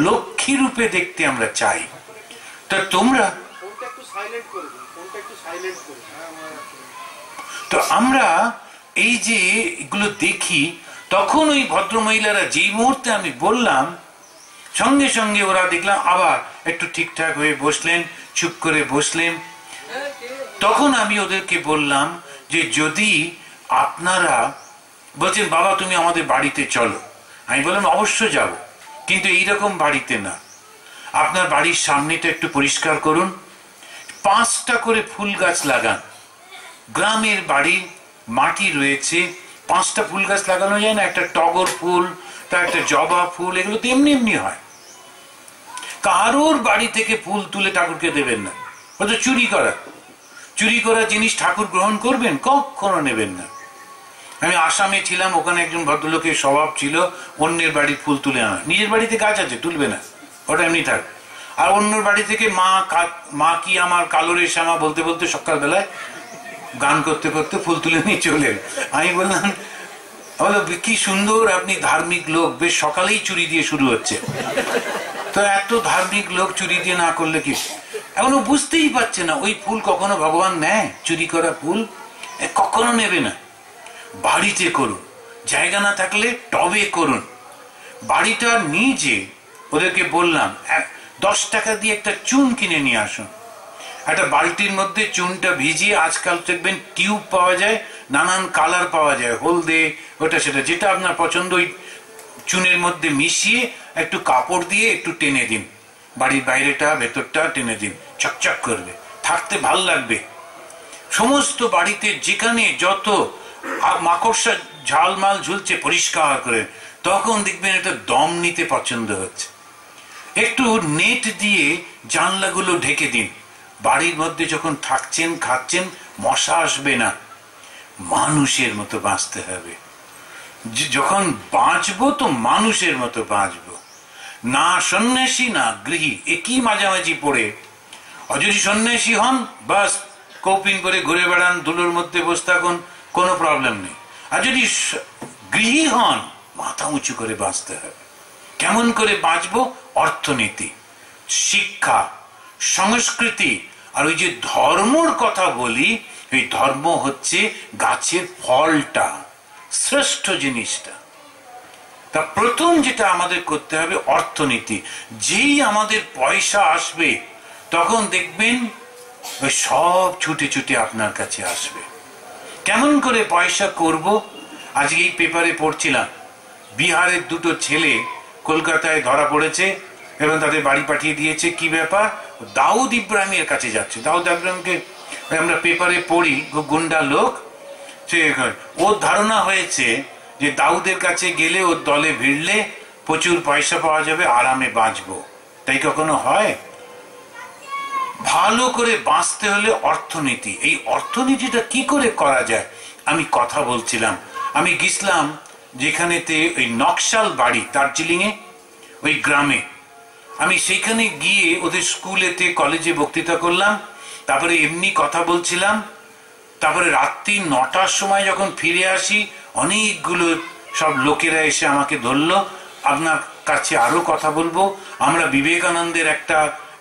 লক্ষ্মী রূপে দেখতে আমরা চাই। তা তোমরা তো আমরা এই যে এগুলো দেখি, তখন ওই ভদ্রমহিলারা যেই মুহূর্তে আমি বললাম, সঙ্গে সঙ্গে ওরা দেখলাম আবার একটু ঠিকঠাক হয়ে বসলেন, চুপ করে বসলেন। তখন আমি ওদেরকে বললাম যে যদি আপনারা বলছেন বাবা তুমি আমাদের বাড়িতে চলো, আমি বললাম অবশ্য যাব, কিন্তু এইরকম বাড়িতে না, আপনার বাড়ির সামনেটা একটু পরিষ্কার করুন, 5টা করে ফুল গাছ লাগান। গ্রামের বাড়ি, মাটি রয়েছে, 5টা ফুল গাছ লাগানো যায় না? একটা টগর ফুল, তার একটা জবা ফুল, এগুলো তো এমনি এমনি হয়। কারোর বাড়ি থেকে ফুল তুলে ঠাকুরকে দেবেন না, ওটা চুরি করা। চুরি করা জিনিস ঠাকুর গ্রহণ করবেন? কখনো নেবেন না। আমি আসামে ছিলাম, ওখানে একজন ভদ্রলোকের স্বভাব ছিল অন্যের বাড়ির ফুল তুলে আনা। নিজের বাড়িতে গাছ আছে, তুলবে না, ওটা এমনি থাক। আর অন্যের বাড়ি থেকে মা কি আমার কালোরে শ্যামা বলতে বলতে সকালবেলায় গান করতে করতে ফুল তুলে নিয়ে চলেন। আমি বললাম কি সুন্দর আপনি ধার্মিক লোক, বেশ সকালেই চুরি দিয়ে শুরু হচ্ছে। তো এত ধার্মিক লোক চুরি দিয়ে না করলে কি? এখনো বুঝতেই পারছে না ওই ফুল কখনো ভগবান নেয়, চুরি করা ফুল কখনো নেবে না। বাড়িতে করুন, জায়গা না থাকলে টবে করুন। বাড়িটা নিজে ওদেরকে বললাম 10 টাকা দিয়ে একটা চুন কিনে নিয়ে আসুন, একটা বালতির মধ্যে চুনটা ভিজিয়ে, আজকাল দেখবেন টিউব পাওয়া যায়, নানান কালার পাওয়া যায়, হলদে ওটা সেটা, যেটা আপনার পছন্দ, ওই চুনের মধ্যে মিশিয়ে একটু কাপড় দিয়ে একটু টেনে দিন, বাড়ির বাইরেটা ভেতরটা টেনে দিন, চকচক করবে, থাকতে ভাল লাগবে। সমস্ত বাড়িতে যেখানে যত মাকড়সা ঝালমাল ঝুলছে পরিষ্কার করে, তখন দেখবেন এটা দম নিতে পছন্দ হচ্ছে। একটু নেট দিয়ে জানলাগুলো ঢেকে দিন, বাড়ির মধ্যে যখন থাকছেন খাচ্ছেন মশা আসবে না। মানুষের মতো বাঁচতে হবে, যখন বাঁচবো তো মানুষের মতো বাঁচবো, না সন্ন্যাসী না গৃহী, একই মাঝামাঝি পড়ে। আর যদি সন্ন্যাসী হন বাস কৌপিন করে ঘুরে বেড়ান, ধুলোর মধ্যে বসে থাকুন, কোনো প্রবলেম নেই। আর যদি গৃহী হন মাথা উঁচু করে বাঁচতে হবে। কেমন করে বাঁচবো? অর্থনীতি, শিক্ষা, সংস্কৃতি, আর ওই যে ধর্মর কথা বলি, এই ধর্ম হচ্ছে গাছের ফলটা, শ্রেষ্ঠ জিনিসটা। তা প্রথম যেটা আমাদের করতে হবে অর্থনীতি। যেই আমাদের পয়সা আসবে তখন দেখবেন ওই সব ছুটে ছুটে আপনার কাছে আসবে। কেমন করে পয়সা করব? আজকে এই পেপারে পড়ছিলাম, বিহারের 2টো ছেলে কলকাতায় ধরা পড়েছে এবং তাদের বাড়ি পাঠিয়ে দিয়েছে। কি ব্যাপার? দাউদ ইব্রাহিমের কাছে যাচ্ছে। দাউদ ইব্রাহিমকে আমরা পেপারে পড়ি, গুন্ডা লোক, সে ওর ধারণা হয়েছে যে দাউদের কাছে গেলে ওর দলে ভিড়লে প্রচুর পয়সা পাওয়া যাবে, আরামে বাঁচবো। তাই কখনো হয়? ভালো করে বাঁচতে হলে অর্থনীতি। এই অর্থনীতিটা কি করে করা যায় আমি কথা বলছিলাম। আমি গেছিলাম যেখানেতে ওই নকশাল বাড়ি, দার্জিলিং এ, ওই গ্রামে। আমি সেইখানে গিয়ে ওদের স্কুলেতে কলেজে বক্তৃতা করলাম, তারপরে এমনি কথা বলছিলাম। তারপরে রাত্রি 9টার সময় যখন ফিরে আসি, অনেকগুলো সব লোকেরা এসে আমাকে ধরলো, আপনার কাছে আরো কথা বলবো, আমরা বিবেকানন্দের একটা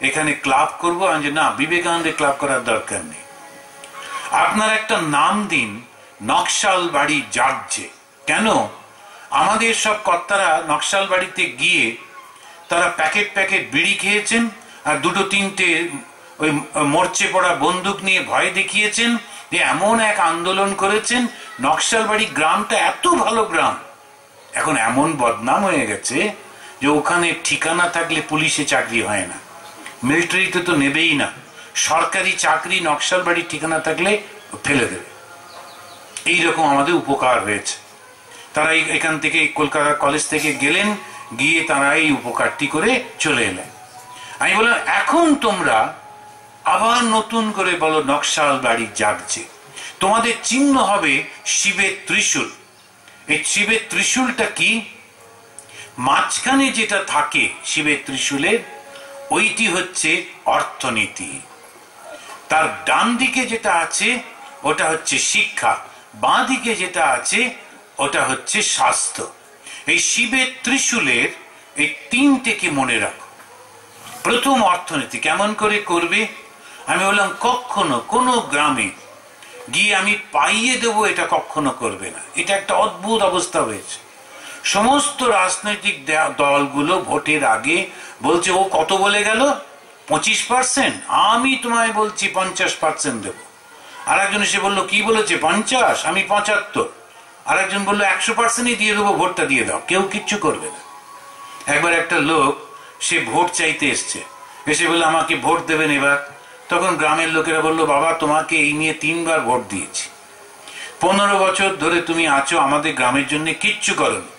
এখানে ক্লাব করবো। আমি না, বিবেকানন্দের ক্লাব করার দরকার নেই। আপনার একটা নাম দিন নকশাল বাড়ি জাগছে। কেন? আমাদের সব কর্তারা নকশাল বাড়িতে গিয়ে তারা প্যাকেট প্যাকেট বিড়ি খেয়েছেন আর দুটো তিনটে ওই মরচে পড়া বন্দুক নিয়ে ভয় দেখিয়েছেন, যে এমন এক আন্দোলন করেছেন। নকশালবাড়ি গ্রামটা এত ভালো গ্রাম, এখন এমন বদনাম হয়ে গেছে যে ওখানে ঠিকানা থাকলে পুলিশে চাকরি হয় না, মিলিটারিতে তো নেবেই না, সরকারি চাকরি নকশালবাড়ির ঠিকানা থাকলে ফেলে দেবে। এইরকম আমাদের উপকার হয়েছে। তারা এখান থেকে কলকাতা কলেজ থেকে গেলেন, গিয়ে তারা এই উপকারটি করে চলে এলেন। আমি বললাম এখন তোমরা আবার নতুন করে বলো নকশাল বাড়ি জাগছে। তোমাদের চিহ্ন হবে শিবের ত্রিশূল। এই শিবের ত্রিশূলটা কি? মাঝখানে যেটা থাকে শিবের ত্রিশূলের, ওইটি হচ্ছে অর্থনীতি। তার ডান দিকে যেটা আছে ওটা হচ্ছে শিক্ষা, বাঁ দিকে যেটা আছে ওটা হচ্ছে স্বাস্থ্য। এই শিবের ত্রিশূলের এই তিনটেকে মনে রাখো। প্রথম অর্থনীতি কেমন করে করবে? আমি বললাম কখনো কোনো গ্রামে গিয়ে আমি পাইয়ে দেবো এটা কখনো করবে না। এটা একটা অদ্ভুত অবস্থা হয়েছে। সমস্ত রাজনৈতিক দলগুলো ভোটের আগে বলছে ও কত বলে গেল, 25%, আমি তোমায় বলছি 50% দেবো। আর একজন এসে বললো কি বলেছে 50, আমি 75। আর একজন বললো 100%ই দিয়ে দেবো, ভোটটা দিয়ে দাও। কেউ কিচ্ছু করবে না। একবার একটা লোক সে ভোট চাইতে এসছে, এসে বললো আমাকে ভোট দেবেন এবার। তখন গ্রামের লোকেরা বললো বাবা তোমাকে এই নিয়ে 3 বার ভোট দিয়েছি, 15 বছর ধরে তুমি আছো, আমাদের গ্রামের জন্য কিচ্ছু করোনি,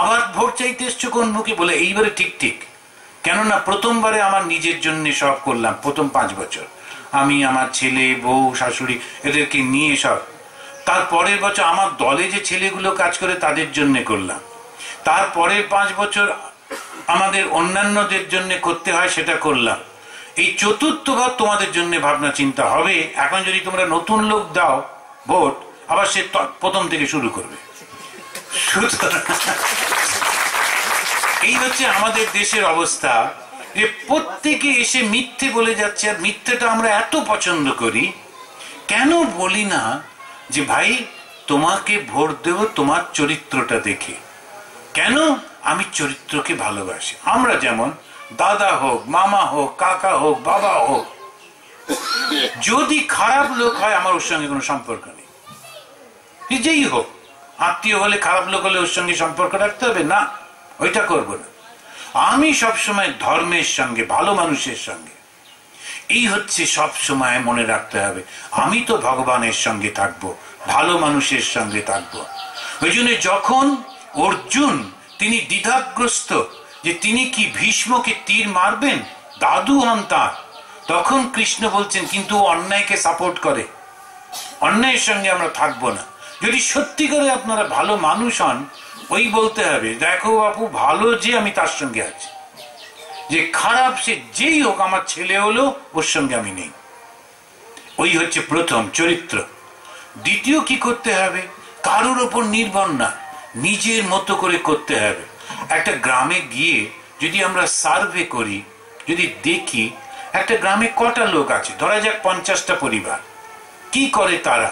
আবার ভোট চাইতে এসছো কোন মুখে? বলে এইবারে ঠিক ঠিক, কেননা প্রথমবারে আমার নিজের জন্য সব করলাম, প্রথম 5 বছর আমি আমার ছেলে বউ শাশুড়ি এদেরকে নিয়ে সব, তারপরের বছর আমার দলে যে ছেলেগুলো কাজ করে তাদের জন্য করলাম, তারপরের 5 বছর আমাদের অন্যান্যদের জন্য করতে হয় সেটা করলাম, এই চতুর্থবার তোমাদের জন্য ভাবনা চিন্তা হবে। এখন যদি তোমরা নতুন লোক দাও ভোট, আবার সে প্রথম থেকে শুরু করবে। এই হচ্ছে আমাদের দেশের অবস্থা, যে প্রত্যেকে এসে মিথ্যে বলে যাচ্ছে। আর মিথ্যেটা আমরা এত পছন্দ করি, কেন বলি না যে ভাই তোমাকে ভোট দেব তোমার চরিত্রটা দেখে? কেন? আমি চরিত্রকে ভালোবাসি। আমরা যেমন দাদা হোক, মামা হোক, কাকা হোক, বাবা হোক, যদি খারাপ লোক হয় আমার ওর সঙ্গে কোনো সম্পর্ক নেই। যেই হোক, আত্মীয় হলে খারাপ লোক হলে ওর সঙ্গে সম্পর্ক রাখতে হবে না, ওইটা করব না। আমি সবসময় ধর্মের সঙ্গে, ভালো মানুষের সঙ্গে। এই হচ্ছে সব সময় মনে রাখতে হবে, আমি তো ভগবানের সঙ্গে থাকবো, ভালো মানুষের সঙ্গে থাকবো। ওই জন্য যখন অর্জুন তিনি দ্বিধাগ্রস্ত যে তিনি কি ভীষ্মকে তীর মারবেন, দাদু হন তার, তখন কৃষ্ণ বলছেন কিন্তু অন্যায়কে সাপোর্ট করে, অন্যায়ের সঙ্গে আমরা থাকবো না। যদি সত্যি করে আপনারা ভালো মানুষ হন, ওই বলতে হবে দেখো বাপু ভালো যে আমি তার সঙ্গে আছি, যে খারাপ সে যেই হোক আমার ছেলে হলো ওর সঙ্গে আমি নেই। ওই হচ্ছে প্রথম চরিত্র। দ্বিতীয় কি করতে হবে? কারোর ওপর নির্ভর না, নিজের মতো করে করতে হবে। একটা গ্রামে গিয়ে যদি আমরা সার্ভে করি, যদি দেখি একটা গ্রামে কটা লোক আছে, ধরা যাক 50টা পরিবার, কি করে তারা?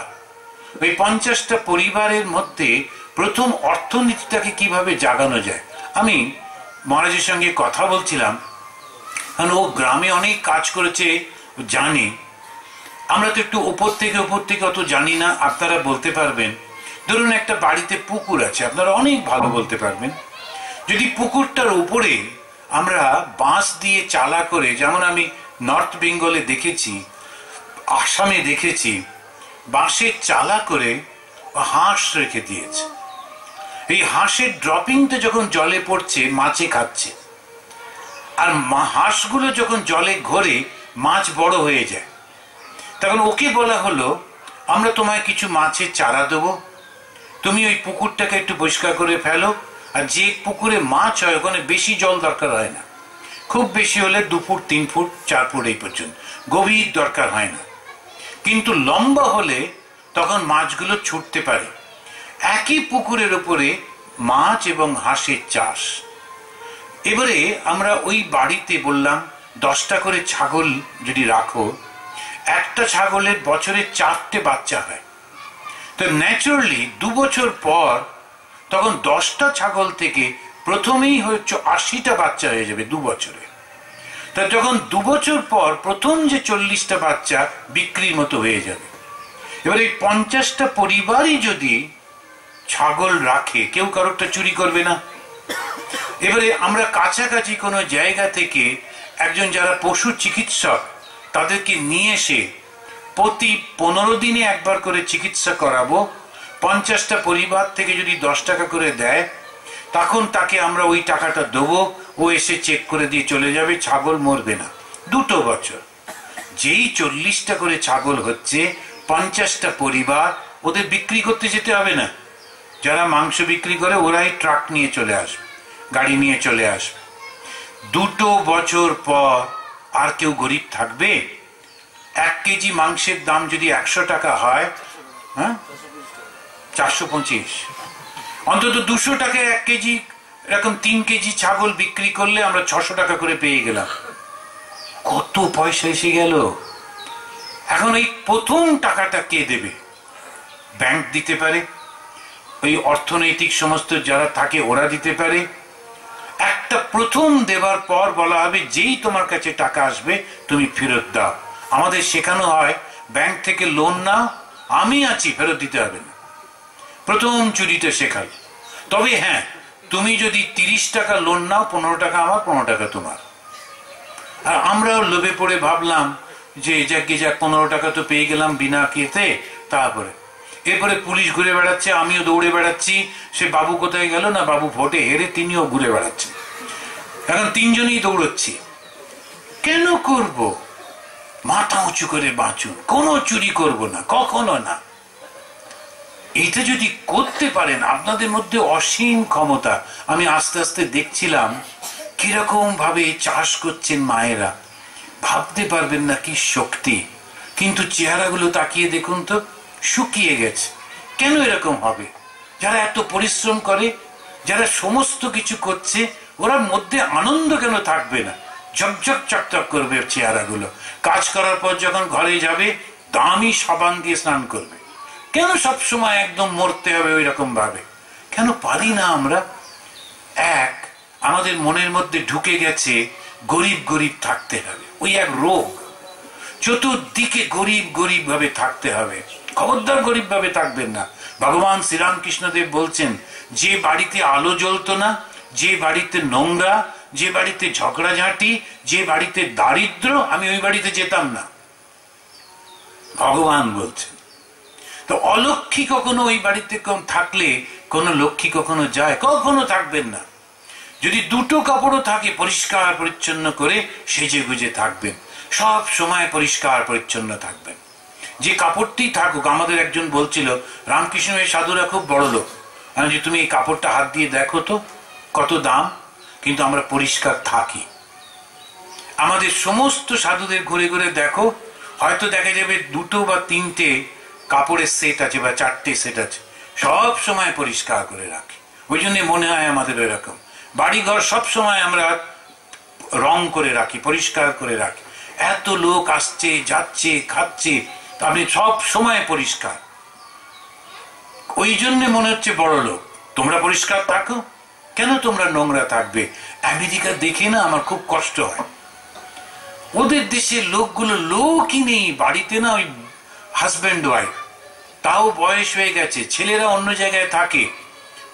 ওই 50টা পরিবারের মধ্যে প্রথম অর্থনীতিটাকে কিভাবে জাগানো যায়। আমি মহারাজের সঙ্গে কথা বলছিলাম, কারণ ও গ্রামে অনেক কাজ করেছে, জানি। আমরা তো একটু ওপর থেকে অত জানি না, আপনারা বলতে পারবেন। ধরুন একটা বাড়িতে পুকুর আছে, আপনারা অনেক ভালো বলতে পারবেন। যদি পুকুরটার উপরে আমরা বাঁশ দিয়ে চালা করে, যেমন আমি নর্থ বেঙ্গলে দেখেছি, আসামে দেখেছি, বাঁশের চালা করে হাঁস রেখে দিয়েছে। এই হাঁসের ড্রপিংটা যখন জলে পড়ছে মাছে খাচ্ছে, আর হাঁসগুলো যখন জলে ঘোরে মাছ বড় হয়ে যায়, তখন ওকে বলা হলো আমরা তোমায় কিছু মাছের চারা দেবো, তুমি ওই পুকুরটাকে একটু পরিষ্কার করে ফেলো। আর যে পুকুরে মাছ হয় ওখানে বেশি জল দরকার হয় না, খুব বেশি হলে 2 ফুট 3 ফুট 4 ফুট এই পর্যন্ত, গভীর দরকার হয় না। কিন্তু লম্বা হলে তখন মাছগুলো ছুটতে পারে। একই পুকুরের উপরে মাছ এবং হাঁসের চাষ। এবারে আমরা ওই বাড়িতে বললাম 10টা করে ছাগল যদি রাখো, একটা ছাগলের বছরে 4টে বাচ্চা হয়। তো ন্যাচারালি 2 বছর পর তখন 10টা ছাগল থেকে প্রথমেই হচ্ছে 80টা বাচ্চা হয়ে যাবে 2 বছরে। তা যখন 2 বছর পর প্রথম যে 40টা বাচ্চা বিক্রির মতো হয়ে যাবে। এবার এই 50টা পরিবারই যদি ছাগল রাখে, কেউ কারোরটা চুরি করবে না। এবারে আমরা কাছাকাছি কোনো জায়গা থেকে একজন যারা পশু চিকিৎসক তাদেরকে নিয়ে এসে প্রতি 15 দিনে একবার করে চিকিৎসা করাবো। 50টা পরিবার থেকে যদি 10 টাকা করে দেয়, তখন তাকে আমরা ওই টাকাটা দেবো, ও এসে চেক করে দিয়ে চলে যাবে, ছাগল মরবে না 2 বছর। যেই 40টা করে ছাগল হচ্ছে, 50টা পরিবার, ওদের বিক্রি করতে যেতে হবে না। যারা মাংস বিক্রি করে ওরাই ট্রাক নিয়ে চলে আসবে, গাড়ি নিয়ে চলে আসবে। 2 বছর পর আর কেউ গরিব থাকবে? 1 কেজি মাংসের দাম যদি 100 টাকা হয়, 425, অন্তত 200 টাকায় 1 কেজি, এরকম 3 কেজি ছাগল বিক্রি করলে আমরা 600 টাকা করে পেয়ে গেলাম। কত পয়সা এসে গেল। এখন এই প্রথম টাকাটা কে দেবে? ব্যাংক দিতে পারে, ওই অর্থনৈতিক সমস্ত যারা থাকে ওরা দিতে পারে। একটা প্রথম দেবার পর বলা হবে যেই তোমার কাছে টাকা আসবে তুমি ফেরত দাও। আমাদের শেখানো হয় ব্যাংক থেকে লোন নাও, আমি আছি, ফেরত দিতে হবে না। প্রথম চুরিটা শেখাই। তবে হ্যাঁ, তুমি যদি 30 টাকা লোন নাও, 15 টাকা আমার, 15 টাকা তোমার। আর আমরাও লোভে পড়ে ভাবলাম যে যাক 15 টাকা তো পেয়ে গেলাম বিনা খেতে। তারপরে এরপরে পুলিশ ঘুরে বেড়াচ্ছে, আমিও দৌড়ে বেড়াচ্ছি। সে বাবু কোথায় গেল? না, বাবু ভোটে হেরে তিনিও ঘুরে বেড়াচ্ছেন। এখন 3 জনেই দৌড়চ্ছি। কেন করব? মাথা উঁচু করে বাঁচুন, কোনো চুরি করব না, কখনো না। এটা যদি করতে পারেন, আপনাদের মধ্যে অসীম ক্ষমতা। আমি আস্তে আস্তে দেখছিলাম কিরকম ভাবে চাষ করছেন মায়েরা, ভাবতে পারবেন না কি শক্তি। কিন্তু চেহারাগুলো তাকিয়ে দেখুন তো, শুকিয়ে গেছে। কেন এরকম হবে? যারা এত পরিশ্রম করে, যারা সমস্ত কিছু করছে, ওরার মধ্যে আনন্দ কেন থাকবে না? ঝকঝক চকচক করবে চেহারাগুলো। কাজ করার পর যখন ঘরে যাবে, দামি সাবান দিয়ে স্নান করবে। কেন সব সময় একদম মরতে হবে ওই রকম ভাবে? কেন পারি না আমরা? এক, আমাদের মনের মধ্যে ঢুকে গেছে গরিব গরিব থাকতে হবে, ওই এক রোগ। চতুর্দিকে গরিব গরিব ভাবে থাকতে হবে। খবরদার গরিব ভাবে থাকবেন না। ভগবান শ্রীরামকৃষ্ণদেব বলছেন, যে বাড়িতে আলো জ্বলতো না, যে বাড়িতে নোংরা, যে বাড়িতে ঝগড়াঝাঁটি, যে বাড়িতে দারিদ্র, আমি ওই বাড়িতে যেতাম না, ভগবান বলছেন। তো অলক্ষী কখনো ওই বাড়িতে কম থাকলে কোন লক্ষ্মী কখনো যায়? কখনো থাকবেন না। যদি 2টো কাপড়ও থাকে, পরিষ্কার পরিচ্ছন্ন করে সেজে গুজে থাকবেন, সব সময় পরিষ্কার পরিচ্ছন্ন থাকবেন। যে কাপড়টি থাকুক। আমাদের একজন বলছিল, রামকৃষ্ণ এই সাধুরা খুব বড় লোক, আমি যে তুমি এই কাপড়টা হাত দিয়ে দেখো তো কত দাম, কিন্তু আমরা পরিষ্কার থাকি। আমাদের সমস্ত সাধুদের ঘুরে ঘুরে দেখো, হয়তো দেখা যাবে 2টো বা 3টে কাপড়ের সেট আছে বা 4টে সেট আছে, সব সময় পরিষ্কার করে রাখি। ওই জন্য মনে হয় আমাদের এরকম। বাড়িঘর সব সময় আমরা রং করে রাখি, পরিষ্কার করে রাখি। এত লোক আসছে যাচ্ছে খাচ্ছে, আপনি সব সময় পরিষ্কার। ওই জন্য মনে হচ্ছে বড় লোক। তোমরা পরিষ্কার থাকো, কেন তোমরা নোংরা থাকবে? আমেরিকা দেখে না আমার খুব কষ্ট হয়। ওদের দেশের লোকগুলো লোকই নেই বাড়িতে, না ওই হাজব্যান্ড ওয়াইফ, তাও বয়স হয়ে গেছে, ছেলেরা অন্য জায়গায় থাকে,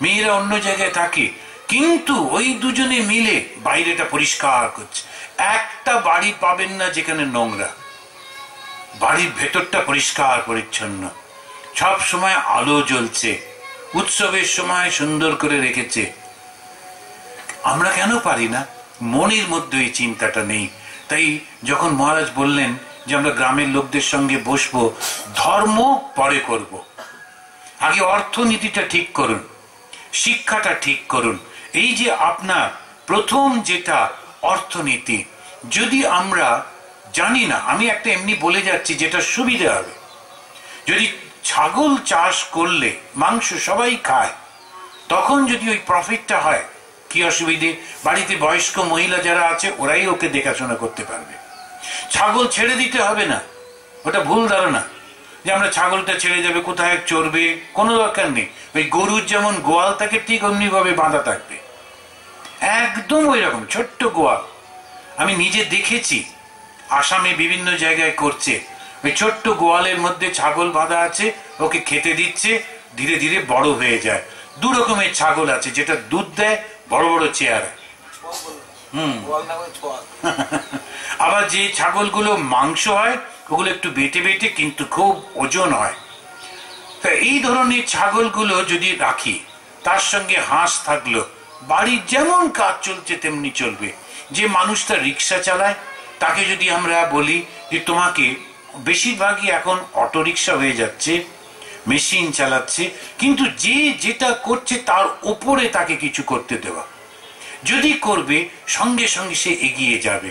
মেয়েরা অন্য জায়গায় থাকে, কিন্তু ওই দুজনে মিলে বাইরেটা পরিষ্কার করছে। একটা বাড়ি পাবেন না যেখানে নোংরা। বাড়ির ভেতরটা পরিষ্কার পরিচ্ছন্ন, সব সময় আলো জ্বলছে, উৎসবের সময় সুন্দর করে রেখেছে। আমরা কেন পারি না? মনের মধ্যে এই চিন্তাটা নেই। তাই যখন মহারাজ বললেন যে আমরা গ্রামের লোকদের সঙ্গে বসবো, ধর্ম পরে করব, আগে অর্থনীতিটা ঠিক করুন, শিক্ষাটা ঠিক করুন। এই যে আপনার প্রথম যেটা অর্থনীতি, যদি আমরা জানি না, আমি একটা এমনি বলে যাচ্ছি যেটা সুবিধা হবে। যদি ছাগল চাষ করলে মাংস সবাই খায়, তখন যদি ওই প্রফিটটা হয়, কি অসুবিধে? বাড়িতে বয়স্ক মহিলা যারা আছে ওরাই ওকে দেখাশোনা করতে পারবে। ছাগল ছেড়ে দিতে হবে না, ওটা ভুল ধারণা যে আমরা ছাগলটা ছেড়ে যাবে কোথায় চড়বে, কোনো দরকার নেই। ওই গরুর যেমন গোয়াল থাকে ঠিক অমনি ভাবে বাঁধা থাকবে, একদম ওই রকম ছোট্ট গোয়াল। আমি নিজে দেখেছি, আসামে বিভিন্ন জায়গায় করছে, ওই ছোট্ট গোয়ালের মধ্যে ছাগল বাঁধা আছে, ওকে খেতে দিচ্ছে, ধীরে ধীরে বড় হয়ে যায়। দু রকমের ছাগল আছে, যেটা দুধ দেয়, বড় বড় চেহারা। আবার যে ছাগলগুলো মাংস হয় ওগুলো একটু বেটে বেটে কিন্তু খুব ওজন হয়। তা এই ধরনের ছাগলগুলো যদি রাখি, তার সঙ্গে হাঁস থাকলো, বাড়ির যেমন কাজ চলছে তেমনি চলবে। যে মানুষটা রিক্সা চালায় তাকে যদি আমরা বলি যে তোমাকে, বেশিরভাগই এখন অটো রিক্সা হয়ে যাচ্ছে, মেশিন চালাচ্ছে, কিন্তু যে যেটা করছে তার উপরে তাকে কিছু করতে দেওয়া, যদি করবে সঙ্গে সঙ্গে সে এগিয়ে যাবে।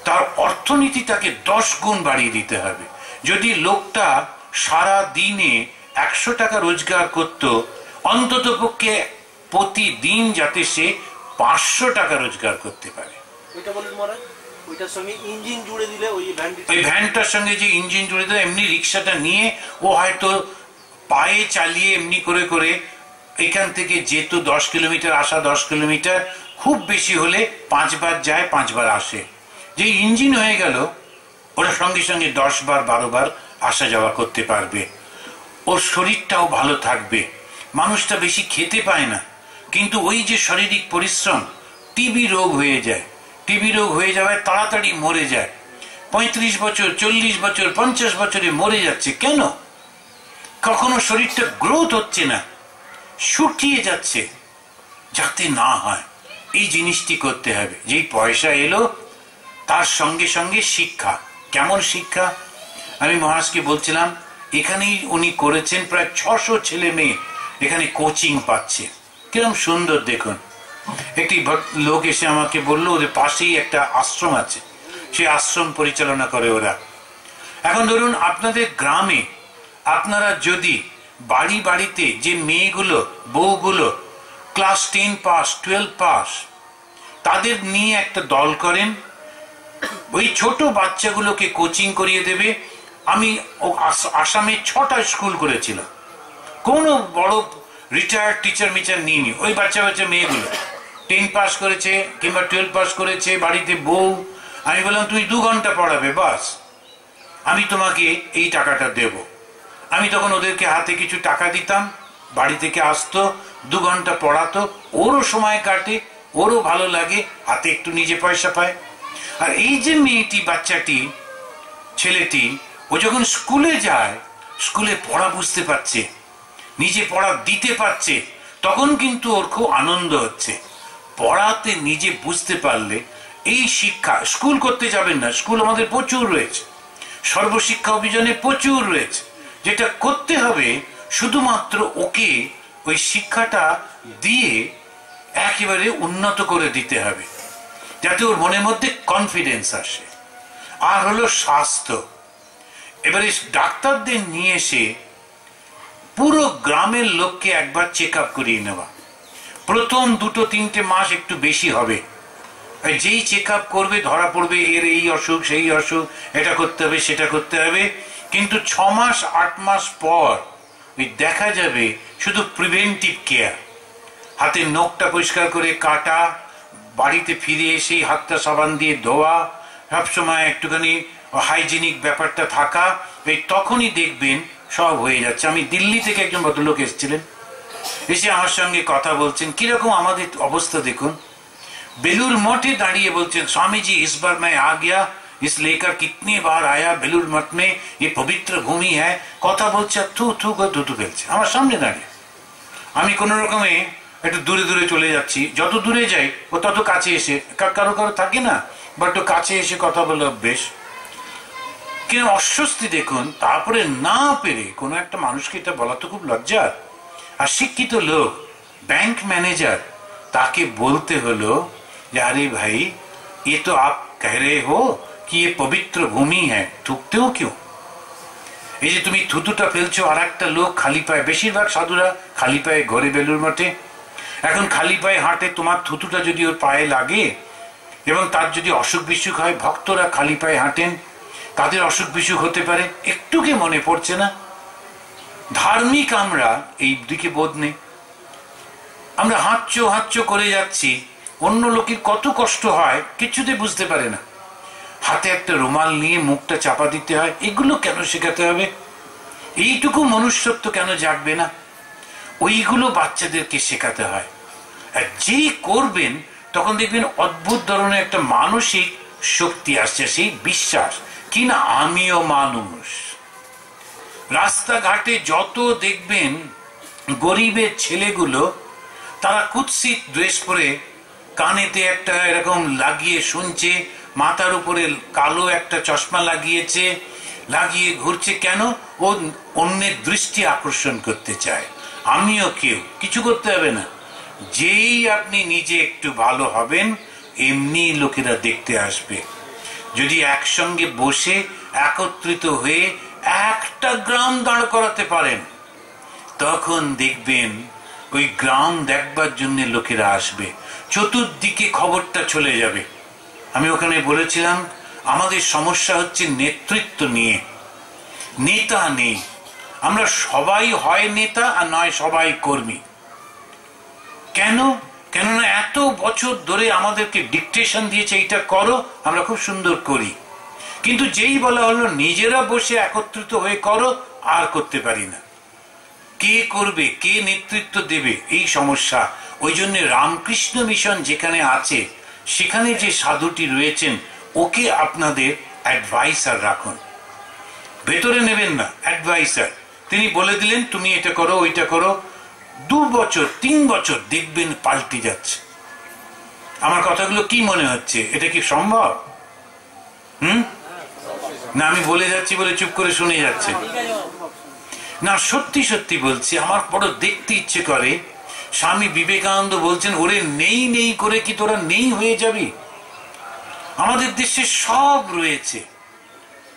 তার অর্থনীতিটাকে 10 গুণ বাড়িয়ে দিতে হবে। যদি লোকটা সারা দিনে 100 টাকা রোজগার করত, অন্তত পক্ষে প্রতিদিন যাতে সে 500 টাকা রোজগার করতে পারে। ওইটার সঙ্গে ইঞ্জিন জুড়ে দিলে, ওই ভ্যানটার সঙ্গে যে ইঞ্জিন জুড়ে দিলে, এমনি রিক্সাটা নিয়ে ও হয়তো পায়ে চালিয়ে এমনি করে করে এখান থেকে যেহেতু 10 কিলোমিটার আসা, 10 কিলোমিটার, খুব বেশি হলে 5 বার যায়, 5 বার আসে। যে ইঞ্জিন হয়ে গেল, ওরা সঙ্গে সঙ্গে 10 বার 12 বার আসা যাওয়া করতে পারবে। ওর শরীরটাও ভালো থাকবে। মানুষটা বেশি খেতে পায় না, কিন্তু ওই যে শারীরিক পরিশ্রম, টিবি রোগ হয়ে যায়, টিবি রোগ হয়ে যাওয়ায় তাড়াতাড়ি মরে যায়। 35 বছর, 40 বছর, 50 বছরে মরে যাচ্ছে। কেন? কখনো শরীরটা গ্রোথ হচ্ছে না, শুকিয়ে যাচ্ছে। যাতে না হয় এই জিনিসটি করতে হবে। যেই পয়সা এলো তার সঙ্গে সঙ্গে শিক্ষা। কেমন শিক্ষা? আমি মহারাজকে বলছিলাম, এখানেই উনি করেছেন, প্রায় 600 ছেলে মেয়ে এখানে কোচিং পাচ্ছে। কিরকম সুন্দর দেখুন। একটি লোক এসে আমাকে বললো ওদের পাশেই একটা আশ্রম আছে, সেই আশ্রম পরিচালনা করে ওরা। এখন ধরুন আপনাদের গ্রামে আপনারা যদি বাড়ি বাড়িতে যে মেয়েগুলো, বউগুলো ক্লাস 10 পাস, 12 পাস, তাদের নিয়ে একটা দল করেন, ওই ছোট বাচ্চাগুলোকে কোচিং করিয়ে দেবে। আমি আসামে 6টা স্কুল করেছিলাম, কোনো বড় রিটায়ার্ড টিচার মিচার নিইনি। ওই বাচ্চা বাচ্চা মেয়েগুলো 10 পাস করেছে কিংবা 12 পাস করেছে, বাড়িতে বউ। আমি বললাম তুমি 2 ঘন্টা পড়াবে, বাস আমি তোমাকে এই টাকাটা দেব। আমি তখন ওদেরকে হাতে কিছু টাকা দিতাম, বাড়ি থেকে আসতো, 2 ঘন্টা পড়াতো, ওরও সময় কাটে, ওরও ভালো লাগে, হাতে একটু নিজে পয়সা পায়। আর এই যে মেয়েটি, বাচ্চাটি, ছেলেটি, ও যখন স্কুলে যায়, স্কুলে পড়া বুঝতে পারছে, নিজে পড়া দিতে পারছে, তখন কিন্তু ওর খুব আনন্দ হচ্ছে। পড়াতে নিজে বুঝতে পারলে এই শিক্ষা, স্কুল করতে যাবেন না, স্কুল আমাদের প্রচুর রয়েছে, সর্বশিক্ষা অভিযানে প্রচুর রয়েছে। যেটা করতে হবে শুধুমাত্র ওকে ওই শিক্ষাটা দিয়ে একেবারে উন্নত করে দিতে হবে, যাতে ওর মনের মধ্যে কনফিডেন্স আসে। আর হলো স্বাস্থ্য। এবারে ডাক্তারদের নিয়ে এসে পুরো গ্রামের লোককে একবার চেক আপ করিয়ে নেওয়া। প্রথম 2-3 মাস একটু বেশি হবে, যেই চেক আপ করবে ধরা পড়বে এর এই অসুখ, সেই অসুখ, এটা করতে হবে, সেটা করতে হবে। কিন্তু 6 মাস 8 মাস পর ওই দেখা যাবে শুধু প্রিভেন্টিভ কেয়ার, হাতের নখটা পরিষ্কার করে কাটা, বাড়িতে ফিরে এসে হাতটা সাবান দিয়ে ধোয়া, সবসময় একটুখানি হাইজিনিক ব্যাপারটা থাকা, এই তখনই দেখবেন সব হয়ে যাচ্ছে। আমি দিল্লি থেকে একজন ভদ্রলোক এসেছিলেন, এসে আমার সঙ্গে কথা বলছেন, কিরকম আমাদের অবস্থা দেখুন। বেলুর মঠে দাঁড়িয়ে বলছেন, स्वामी इस बार मैं आ गया, इस लेकर कितनी बार आया बेलूर मठ में, ये पवित्र भूमि है। কথা বলছে, থু থু করে থুতু ফেলছে আমার সামনে দাঁড়িয়ে। আমি কোন রকমে একটু দূরে দূরে চলে যাচ্ছি, যত দূরে যাই ও তত কাছে এসে, কারো কারো থাকে না বা একটু কাছে এসে কথা বলে অভ্যেস, কিন্তু অস্বস্তি দেখুন। তারপরে না পেরে কোনো একটা মানুষকে এটা বলা তো খুব লজ্জার। আর শিক্ষিত লোক, ব্যাংক ম্যানেজার, তাকে বলতে হলো যে अरे भाई ये तो आप कह रहे हो कि ये पवित्र भूमि है, थूकते हो क्यों? এই যে তুমি থুতুটা ফেলছো, আর একটা লোক খালি পায়ে, বেশিরভাগ সাধুরা খালি পায়ে ঘরে বেলুর মঠে, এখন খালি পায়ে হাঁটে, তোমার থুতুটা যদি ওর পায়ে লাগে এবং তার যদি অসুখ বিসুখ হয়, ভক্তরা খালি পায়ে হাঁটেন, তাদের অসুখ বিসুখ হতে পারে, একটু কি মনে পড়ছে না? ধার্মিক আমরা এই দিকে বোধ নেই। আমরা হাঁচো হাঁচো করে যাচ্ছি, অন্য লোকের কত কষ্ট হয় কিছুতে বুঝতে পারে না। হাতে একটা রুমাল নিয়ে মুখটা চাপা দিতে হয়, এগুলো কেন শেখাতে হবে? এইটুকু মনুষ্যত্ব কেন জাগবে না? ওইগুলো বাচ্চাদেরকে শেখাতে হয়। আর যেই করবেন তখন দেখবেন অদ্ভুত ধরনের একটা মানসিক শক্তি আসছে, সেই বিশ্বাস কিনা আমিও মানুষ। রাস্তাঘাটে যত দেখবেন গরিবের ছেলেগুলো, তারা কুৎসিত ড্রেস পরে, কানেতে একটা এরকম লাগিয়ে শুনছে, মাথার উপরে কালো একটা চশমা লাগিয়েছে, লাগিয়ে ঘুরছে। কেন? ও অন্যের দৃষ্টি আকর্ষণ করতে চায়। আমিও কেউ, কিছু করতে হবে না। যেই আপনি নিজে একটু ভালো হবেন, এমনি লোকেরা দেখতে আসবে। যদি একসঙ্গে বসে একত্রিত হয়ে একটা গ্রাম দাঁড় করাতে পারেন, তখন দেখবেন ওই গ্রাম দেখবার জন্য লোকেরা আসবে, চতুর্দিকে খবরটা চলে যাবে। আমি ওখানে বলেছিলাম আমাদের সমস্যা হচ্ছে নেতৃত্ব নিয়ে, নেতা নেই। আমরা সবাই হয় নেতা আর নয় সবাই কর্মী। কেন? কেননা এত বছর ধরে আমাদেরকে ডিকটেশন দিয়েছে, এইটা করো, আমরা খুব সুন্দর করি। কিন্তু যেই বলা হলো নিজেরা বসে একত্রিত হয়ে করো, আর করতে পারি না। কে করবে, কে নেতৃত্ব দেবে, এই সমস্যা। ওই জন্য রামকৃষ্ণ মিশন যেখানে আছে, সেখানে যে সাধুটি রয়েছেন, ওকে আপনাদের অ্যাডভাইসার রাখুন। ভেতরে নেবেন না, অ্যাডভাইসার। তিনি বলে দিলেন তুমি এটা করো, ওইটা করো। 2 বছর 3 বছর দেখবেন পাল্টে যাচ্ছে। আমার কথাগুলো কি মনে হচ্ছে? এটা কি সম্ভব? না আমি বলে যাচ্ছি বলে চুপ করে শুনে যাচ্ছে? না, সত্যি সত্যি বলছি, আমার বড় দেখতে ইচ্ছে করে। স্বামী বিবেকানন্দ বলছেন, ওরে নেই নেই করে কি তোরা নেই হয়ে যাবি? আমাদের দেশে সব রয়েছে,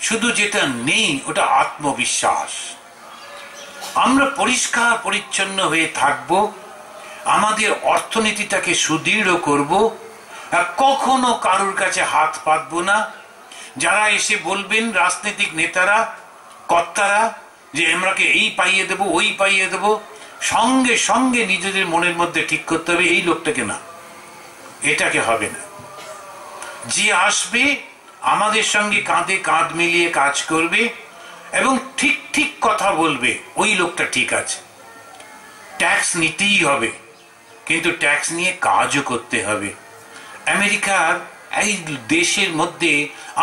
শুধু যেটা নেই ওটা আত্মবিশ্বাস। আমরা পরিষ্কার পরিচ্ছন্ন হয়ে থাকব, আমাদের অর্থনীতিটাকে সুদৃঢ় করব, আর কখনো কারোর কাছে হাত পাতবো না। যারা এসে বলবেন রাজনৈতিক নেতারা, কর্তারা, যে আমরাকে এই পাইয়ে দেব, ওই পাইয়ে দেব, সঙ্গে সঙ্গে নিজেদের মনের মধ্যে ঠিক করতে হবে এই লোকটাকে না, এটাকে হবে না। যে আসবে আমাদের সঙ্গে কাঁধে কাঁধ মিলিয়ে কাজ করবে এবং ঠিক ঠিক কথা বলবে, ওই লোকটা ঠিক আছে। ট্যাক্স নিতেই হবে, কিন্তু ট্যাক্স নিয়ে কাজও করতে হবে। আমেরিকার এই দেশের মধ্যে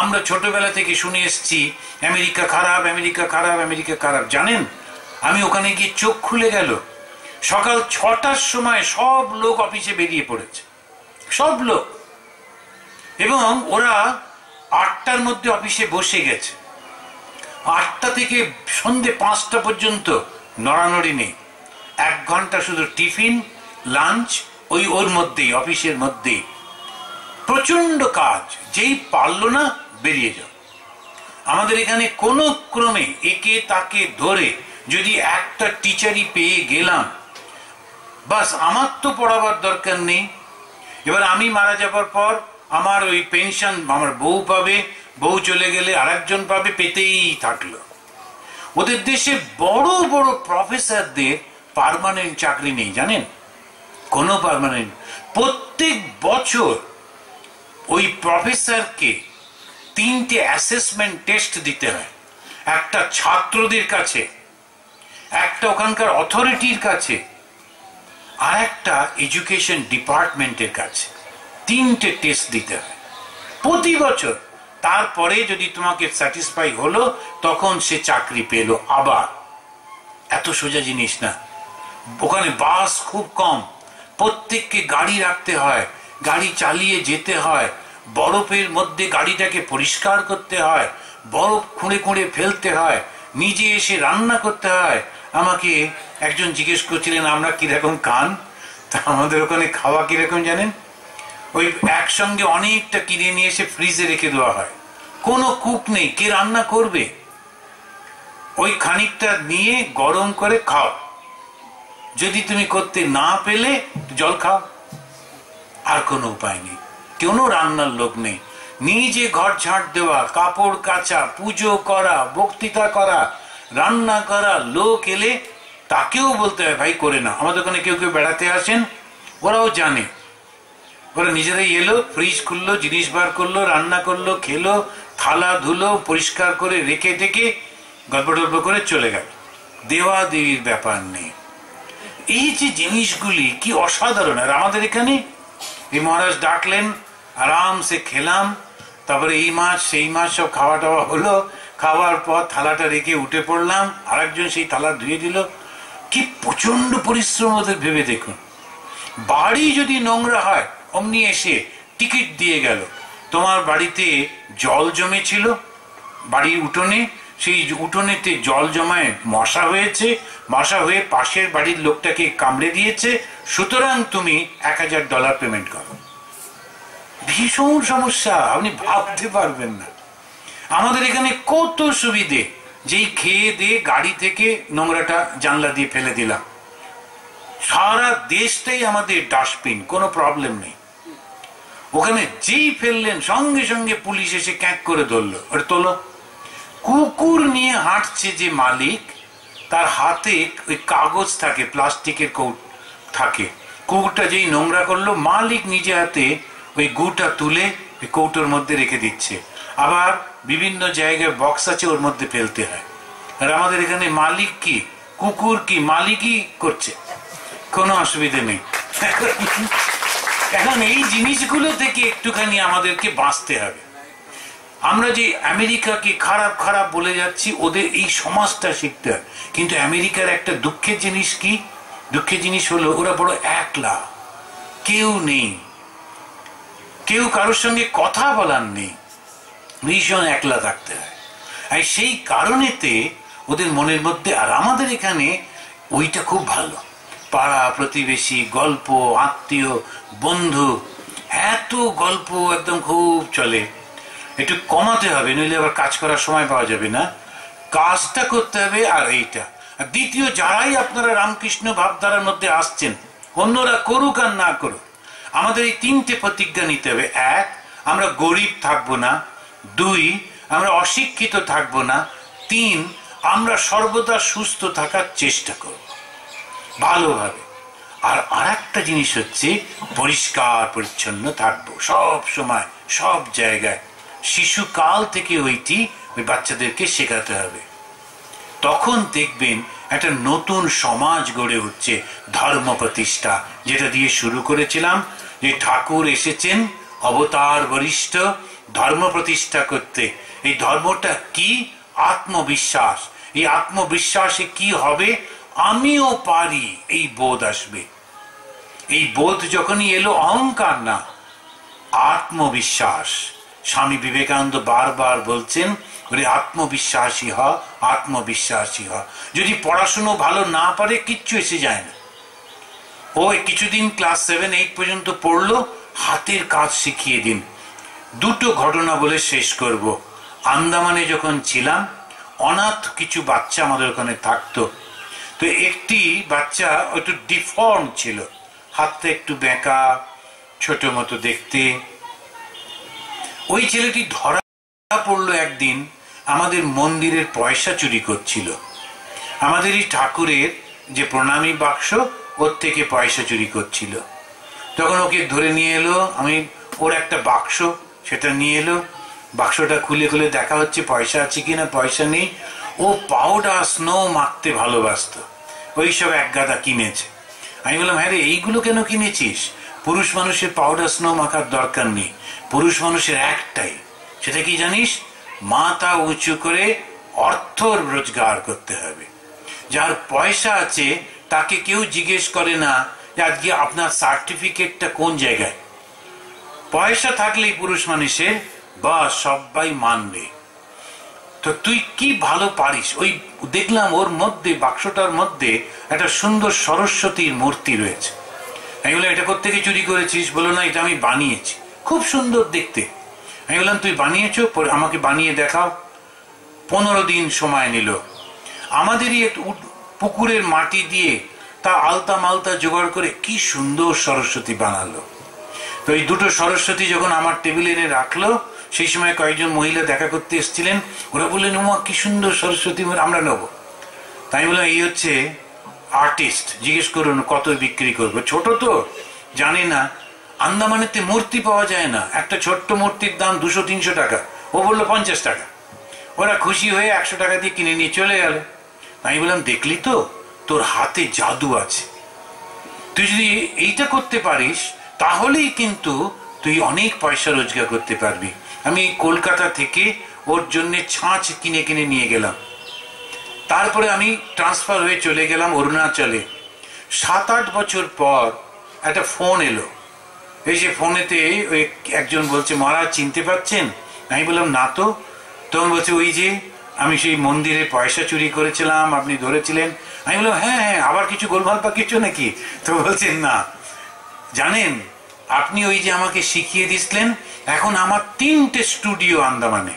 আমরা ছোটবেলা থেকে শুনে এসেছি আমেরিকা খারাপ, আমেরিকা খারাপ, আমেরিকা খারাপ। জানেন, আমি ওখানে গিয়ে চোখ খুলে গেল। সকাল 6টার সময় সব লোক অফিসে বেরিয়ে পড়েছে, সব লোক, এবং ওরা 8টার মধ্যে অফিসে বসে গেছে। 8টা থেকে সন্ধ্যে 5টা পর্যন্ত নড়ানড়ি নেই। 1 ঘন্টা শুধু টিফিন, লাঞ্চ, ওর মধ্যেই, অফিসের মধ্যেই প্রচন্ড কাজ। যেই পারলো না বেরিয়ে যাও। আমাদের এখানে কোনো ক্রমে একে তাকে ধরে যদি একটা টিচারই পেয়ে গেলাম, বাস আমার তো পড়াবার দরকার নেই। এবার আমি মারা যাবার পর আমার ওই পেনশন আমার বউ পাবে, বউ চলে গেলে আরেকজন পাবে, পেতেই থাকলো। ওদের দেশে বড় বড় প্রফেসরদের পার্মানেন্ট চাকরি নেই, জানেন? কোনো পার্মানেন্ট। প্রত্যেক বছর ওই প্রফেসরকে 3টে অ্যাসেসমেন্ট টেস্ট দিতে হয়। একটা ছাত্রদের কাছে, একটা ওখানকার অথরিটির কাছে, আর একটা এডুকেশন ডিপার্টমেন্টের কাছে। 3টে টেস্ট দিতে হয় প্রতি বছর। তারপরে যদি তোমাকে স্যাটিসফাই হলো, তখন সে চাকরি পেল। আবার এত সোজা জিনিস না। ওখানে বাস খুব কম, প্রত্যেককে গাড়ি রাখতে হয়, গাড়ি চালিয়ে যেতে হয়, বরফের মধ্যে গাড়িটাকে পরিষ্কার করতে হয়, বরফ খুঁড়ে খুঁড়ে ফেলতে হয়, নিজে এসে রান্না করতে হয়। আমাকে একজন জিজ্ঞেস করছিলেন আমরা কিরকম খান, তা আমাদের ওখানে খাওয়া কিরকম জানেন? ওই একসঙ্গে অনেকটা কিনে নিয়ে এসে ফ্রিজে রেখে দেওয়া হয়, কোনো কুক নেই, কে রান্না করবে? ওই খানিকটা নিয়ে গরম করে খাও, যদি তুমি করতে না পেলে জল খাও, আর কোনো উপায় নেই। কোনো রান্নার লোক নেই, নিজে ঘর ঝাড় দেওয়া, কাপড় কাচা, পুজো করা, বক্তৃতা করা, রান্না করা, লোক এলে তাকেও বলতে হয় ভাই করে না। আমাদের ওখানে কেউ কেউ বেড়াতে আসেন, ওরাও জানে, ওরা নিজেরাই এলো, ফ্রিজ খুললো, জিনিস বার করলো, রান্না করলো, খেলো, থালা ধুলো, পরিষ্কার করে রেখে টেকে গল্প টল্প করে চলে গেল। দেওয়া দেবীর ব্যাপার নেই। এই যে জিনিসগুলি কি অসাধারণ। আর আমাদের এখানে এই মহারাজ ডাকলেন, আরামসে খেলাম, তারপরে এই মাছ সেই মাছ সব খাওয়া টাওয়া হলো, খাওয়ার পর থালাটা রেখে উঠে পড়লাম, আরেকজন সেই থালা ধুয়ে দিল। কি প্রচন্ড পরিশ্রম ওদের, ভেবে দেখুন। বাড়ি যদি নোংরা হয় অমনি এসে টিকিট দিয়ে গেল, তোমার বাড়িতে জল জমেছিল বাড়ির উঠোনে, সেই উঠোনেতে জল জমায় মশা হয়েছে, মশা হয়ে পাশের বাড়ির লোকটাকে কামড়ে দিয়েছে, সুতরাং তুমি $1000 পেমেন্ট করো। ভীষণ সমস্যা, আপনি ভাবতে পারবেন না। আমাদের এখানে কত সুবিধে, যেই খেয়ে দিয়ে গাড়ি থেকে নোংরাটা জানলা দিয়ে ফেলে দিলাম, সারা দেশটাই আমাদের ডাস্টবিন, কোনো প্রবলেম নেই। ওখানে যেই ফেললেন সঙ্গে সঙ্গে পুলিশ এসে ক্যাক করে ধরলো, ওটা তোলো। কুকুর নিয়ে হাঁটছে যে মালিক, তার হাতে ওই কাগজ থাকে, প্লাস্টিকের থাকে, কুকুরটা যেই নোংরা করলো মালিক নিজে হাতে ওই গুটা তুলে ওই কৌটোর মধ্যে রেখে দিচ্ছে। আবার বিভিন্ন জায়গায় বক্স আছে, ওর মধ্যে ফেলতে হয়। আর আমাদের এখানে মালিক কি, কুকুর কি, মালিকই করছে, কোনো অসুবিধা নেই। এখন এই জিনিসগুলো থেকে একটুখানি আমাদেরকে বাঁচতে হবে। আমরা যে আমেরিকাকে খারাপ খারাপ বলে যাচ্ছি, ওদের এই সমাজটা শিখতে হয়। কিন্তু আমেরিকার একটা দুঃখের জিনিস কি, দুঃখের জিনিস হলো ওরা বড় একলা, কেউ নেই, কেউ কারোর সঙ্গে কথা বলার নেই, ভীষণ একলা থাকতে হয়। আর সেই কারণেতে ওদের মনের মধ্যে, আর আমাদের এখানে ওইটা খুব ভালো, পাড়া প্রতিবেশী, গল্প, আত্মীয়, বন্ধু, এত গল্প একদম খুব চলে। একটু কমাতে হবে, নইলে আবার কাজ করার সময় পাওয়া যাবে না, কাজটা করতে হবে। আর এইটা, আর দ্বিতীয়, যারাই আপনারা রামকৃষ্ণ ভাবধারার মধ্যে আসছেন, অন্যরা করুক আর না করুক, আমাদের এই 3টে প্রতিজ্ঞা নিতে হবে। 1, আমরা গরিব থাকবো না। 2, আমরা অশিক্ষিত থাকবো না। 3, আমরা সর্বদা সুস্থ থাকার চেষ্টা করব ভালোভাবে। আর আরেকটা জিনিস হচ্ছে পরিষ্কার পরিচ্ছন্ন থাকবো সব সময়, সব জায়গায়। শিশুকাল থেকে ওই বাচ্চাদেরকে শেখাতে হবে। তখন দেখবেন একটা নতুন সমাজ গড়ে উঠছে, ধর্ম প্রতিষ্ঠা, যেটা দিয়ে শুরু করেছিলাম, যে ঠাকুর এসেছেন অবতার বরিষ্ঠ ধর্ম প্রতিষ্ঠা করতে। এই ধর্মটা কি? আত্মবিশ্বাস। এই আত্মবিশ্বাসে কি হবে? আমিও পারি, এই বোধ আসবে। এই বোধ যখনই এলো, অহংকার না, আত্মবিশ্বাস। স্বামী বিবেকানন্দ বারবার বলছেন, ওরে আত্মবিশ্বাসী হ, আত্মবিশ্বাসী হ। যদি পড়াশুনো ভালো না পারে, কিচ্ছু এসে যায় না। ও কিছুদিন ক্লাস 7, 8 পর্যন্ত পড়লো, হাতের কাজ শিখিয়ে দিন। 2টো ঘটনা বলে শেষ করব। আন্দামানে যখন ছিলাম, অনাথ কিছু বাচ্চা আমাদের ওখানে থাকতো। তো একটি বাচ্চা একটু ডিফর্ম ছিল, হাতটা একটু বেঁকা, ছোট মতো দেখতে। ওই ছেলেটি ধরা পড়লো একদিন, আমাদের মন্দিরের পয়সা চুরি করছিল। আমাদের এই ঠাকুরের যে প্রণামী বাক্স, ওর থেকে পয়সা চুরি করছিল। তখন ওকে ধরে নিয়ে এলো, আমি ওর একটা বাক্স, সেটা নিয়ে এলো। বাক্সটা খুলে খুলে দেখা হচ্ছে পয়সা আছে কিনা, পয়সা নেই। ও পাউডার স্নো মাখতে ভালোবাসত, ওইসব এক গাদা কিনেছে। আমি বললাম, হ্যাঁ রে, এইগুলো কেন কিনেছিস? পুরুষ মানুষের পাউডার স্নো মাখার দরকার নেই, পুরুষ মানুষের একটাই, সেটা কি জানিস? মাথা উঁচু করে অর্থ রোজগার করতে হবে। যার পয়সা আছে তাকে কেউ জিজ্ঞেস করে না যে আজকে আপনার সার্টিফিকেটটা কোন জায়গায়। পয়সা থাকলেই পুরুষ মানুষের, বা সবাই মানবে। তো তুই কি ভালো পারিস? ওই দেখলাম ওর মধ্যে, বাক্সটার মধ্যে একটা সুন্দর সরস্বতীর মূর্তি রয়েছে। আমি বললাম, এটা কোত্থেকে চুরি করেছিস? বলো না, এটা আমি বানিয়েছি, খুব সুন্দর দেখতে। আমি বললাম, তুই বানিয়েছো? আমাকে বানিয়ে দেখাও। 15 দিন সময় নিল। আমাদেরই পুকুরের মাটি দিয়ে তা আলতা মালতা জোগাড় করে কি সুন্দর সরস্বতী বানালো। তো এই দুটো সরস্বতী যখন আমার টেবিলে এনে রাখলো, সেই সময় কয়েকজন মহিলা দেখা করতে এসেছিলেন, ওরা বললেন ওমা কি সুন্দর সরস্বতী, আমরা নেবো। তাই বললাম এই হচ্ছে আর্টিস্ট, জিজ্ঞেস করুন কত বিক্রি করবো। ছোট তো জানি না, আন্দামানেতে মূর্তি পাওয়া যায় না, একটা ছোট্ট মূর্তির দাম 200-300 টাকা, ও বললো 50 টাকা। ওরা খুশি হয়ে 100 টাকা দিয়ে কিনে নিয়ে চলে গেল। আমি বললাম দেখলি তো, তোর হাতে জাদু আছে, তুই যদি এইটা করতে পারিস তাহলেই কিন্তু তুই অনেক পয়সা রোজগার করতে পারবি। আমি কলকাতা থেকে ওর জন্য ছাঁচ কিনে কিনে নিয়ে গেলাম। তারপরে আমি ট্রান্সফার হয়ে চলে গেলাম অরুণাচলে। 7-8 বছর পর একটা ফোন এলো। এই যে ফোনেতে ওই একজন বলছে মহারাজ চিনতে পারছেন? আমি বললাম না তো। তখন বলছে ওই যে আমি সেই মন্দিরে পয়সা চুরি করেছিলাম, আপনি ধরেছিলেন। আমি বললাম হ্যাঁ হ্যাঁ, আবার কিছু গোলমাল বা কিছু নাকি? তো বলছেন না, জানেন আপনি ওই যে আমাকে শিখিয়ে দিয়েছিলেন, এখন আমার 3টে স্টুডিও আন্দামানে,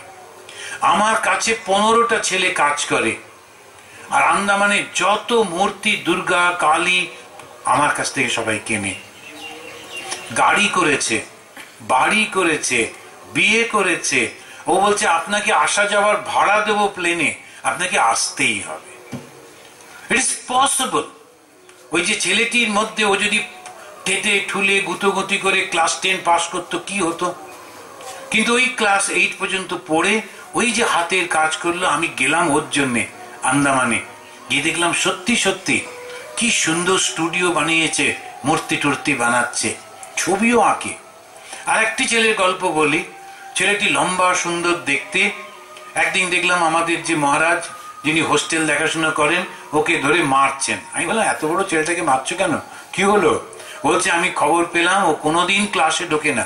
আমার কাছে 15টা ছেলে কাজ করে, আর আন্দামানে যত মূর্তি দুর্গা কালী আমার কাছ থেকে সবাই কেনে। গাড়ি করেছে, বাড়ি করেছে, বিয়ে করেছে। ও বলছে আপনাকে আসা যাওয়ার ভাড়া দেবো প্লেনে, আপনাকে আসতেই হবে। It is possible. ওই যে ছেলেটির মধ্যে ও যদি টেটে ঠুলে গুতোগুতি করে ক্লাস 10 পাস করতো কি হতো, কিন্তু ওই ক্লাস 8 পর্যন্ত পড়ে ওই যে হাতের কাজ করলো। আমি গেলাম ওর জন্যে আন্দামানে, গিয়ে দেখলাম সত্যি সত্যি কি সুন্দর স্টুডিও বানিয়েছে, মূর্তি টুর্তি বানাচ্ছে, ছবিও আঁকে। আর একটি ছেলের গল্প বলি। ছেলেটি লম্বা সুন্দর দেখতে। একদিন দেখলাম আমাদের যে মহারাজ যিনি হোস্টেল দেখাশোনা করেন ওকে ধরে মারছেন। আমি বললাম এত বড় ছেলেটাকে মারছো কেন, কি হলো? বলছে আমি খবর পেলাম ও কোনোদিন ক্লাসে ঢোকে না,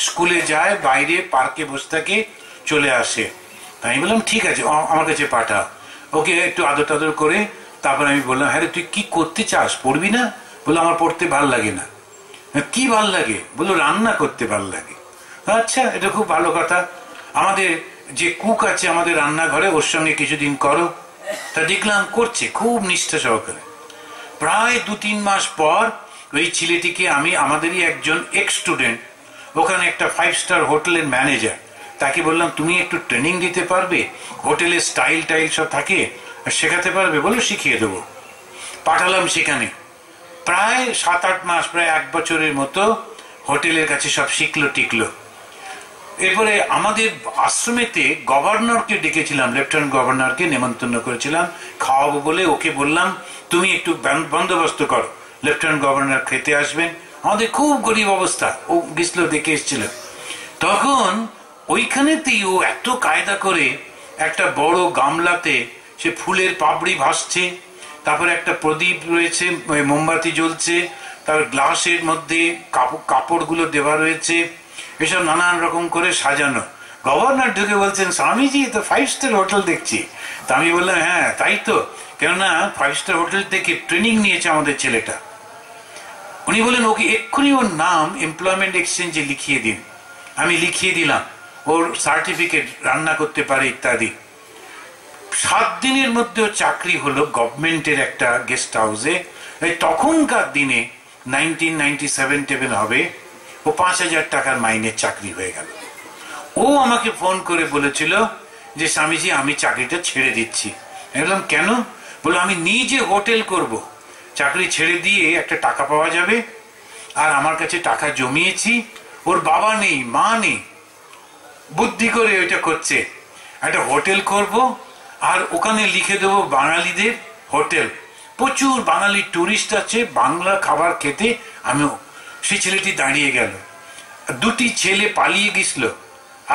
স্কুলে যায়, বাইরে পার্কে বসে থাকে, চলে আসে। আমি বললাম ঠিক আছে আমার কাছে পাঠা, ওকে একটু আদর টাদর করে। তারপর আমি বললাম হ্যাঁ তুই কি করতে চাস, পড়বি না? বললো আমার পড়তে ভাল লাগে না। কি ভাল লাগে? বললো রান্না করতে ভাল লাগে। আচ্ছা, এটা খুব ভালো কথা। আমাদের যে কুক আছে আমাদের রান্নাঘরে, ওর সঙ্গে কিছুদিন করো। তা দেখলাম করছে খুব নিষ্ঠা সহকারে। প্রায় 2-3 মাস পর ওই ছেলেটিকে আমি, আমাদেরই একজন এক্স স্টুডেন্ট, ওখানে একটা 5 স্টার হোটেলের ম্যানেজার, তাকে বললাম তুমি একটু ট্রেনিং দিতে পারবে, হোটেলের স্টাইল টাইল সব থাকে, শেখাতে পারবে? বলো শিখিয়ে দেবো। পাঠালাম সেখানে। প্রায় 7-8 মাস, প্রায় 1 বছরের মতো হোটেলের কাছে সব শিখলো টিকলো। এরপরে আমাদের আশ্রমেতে গভর্নরকে ডেকেছিলাম, লেফটেন্যান্ট গভর্নরকে নেমন্তন্ন করেছিলাম খাওয়াবো বলে। ওকে বললাম তুমি একটু বন্দোবস্ত করো, লেফটেন্যান্ট গভর্নর খেতে আসবেন। আমাদের খুব গরিব অবস্থা, ও গেছিল দেখে এসেছিল। তখন ওইখানেতেই ও এত কায়দা করে একটা বড় গামলাতে সে ফুলের পাপড়ি ভাসছে, তারপরে একটা প্রদীপ রয়েছে, মোমবাতি জ্বলছে, তার গ্লাসের মধ্যে কাপড়গুলো দেওয়া রয়েছে, এসব নানান রকম করে সাজানো। গভর্নর ঢুকে বলছেন স্বামীজি তো 5 স্টার হোটেল দেখছি। তা আমি বললাম হ্যাঁ তাই তো, কেননা 5 স্টার হোটেল থেকে ট্রেনিং নিয়েছে আমাদের ছেলেটা। উনি বলেন ওকে এক্ষুনি ওর নাম এমপ্লয়মেন্ট এক্সচেঞ্জে লিখিয়ে দিন। আমি লিখিয়ে দিলাম, ওর সার্টিফিকেট, রান্না করতে পারে ইত্যাদি। 7 দিনের মধ্যে ওর চাকরি হলো গভর্নমেন্টের একটা গেস্ট হাউসে। তখনকার দিনে 1997 হবে, ও 5000 টাকার মাইনের চাকরি হয়ে গেল। ও আমাকে ফোন করে বলেছিল যে স্বামীজি আমি চাকরিটা ছেড়ে দিচ্ছি। আমি বললাম কেন? বললো আমি নিজে হোটেল করব, চাকরি ছেড়ে দিয়ে একটা টাকা পাওয়া যাবে, আর আমার কাছে টাকা জমিয়েছি। ওর বাবা নেই, মা নেই, বুদ্ধি করে ওইটা করছে, একটা হোটেল করব, আর ওখানে লিখে দেবো বাঙালিদের হোটেল, প্রচুর বাঙালি টুরিস্ট আছে, বাংলা খাবার খেতে। আমিও, সেই ছেলেটি দাঁড়িয়ে গেল। 2টি ছেলে পালিয়ে গেছিল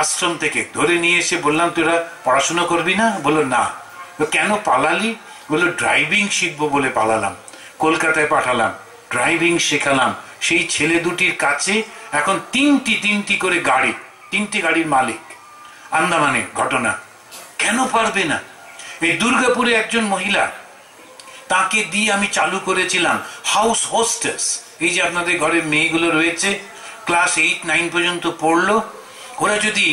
আশ্রম থেকে, ধরে নিয়ে এসে বললাম তোরা পড়াশোনা করবি না? বললো না। কেন পালালি? বললো ড্রাইভিং শিখবো বলে পালালাম। কলকাতায় পাঠালাম, ড্রাইভিং শেখালাম। সেই ছেলে 2টির কাছে এখন 3টি করে গাড়ি, 3টি গাড়ির মালিক। আন্দামানের ঘটনা। কেন পারবে না? এই দুর্গাপুরে একজন মহিলা, তাকে দিয়ে আমি চালু করেছিলাম হাউস হোস্টেস। এই যে আপনাদের ঘরের মেয়েগুলো রয়েছে, ক্লাস 8-9 পর্যন্ত পড়লো। ওরা যদি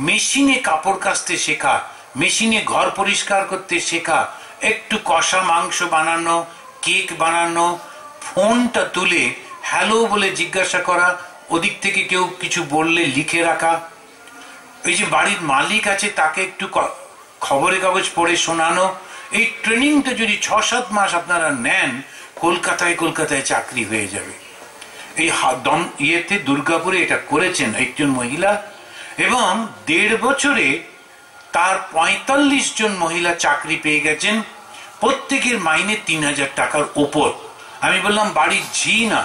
মেশিনে কাপড় কাচতে শেখা, মেশিনে ঘর পরিষ্কার করতে শেখা, একটু কষা মাংস বানানো, কেক বানানো, ফোনটা তুলে হ্যালো বলে জিজ্ঞাসা করা, ওদিক থেকে কেউ কিছু বললে লিখে রাখা, এই যে বাড়ির মালিক আছে তাকে একটু খবরের কাগজ পড়ে শোনানো, এই ট্রেনিংটা যদি 6-7 মাস আপনারা নেন, কলকাতায় চাকরি হয়ে যাবে। এই ইয়েতে দুর্গাপুরে এটা করেছেন একজন মহিলা, এবং 1.5 বছরে তার 45 জন মহিলা চাকরি পেয়ে গেছেন, প্রত্যেকের মাইনে 3000 টাকার ওপর। আমি বললাম বাড়ির ঝি না,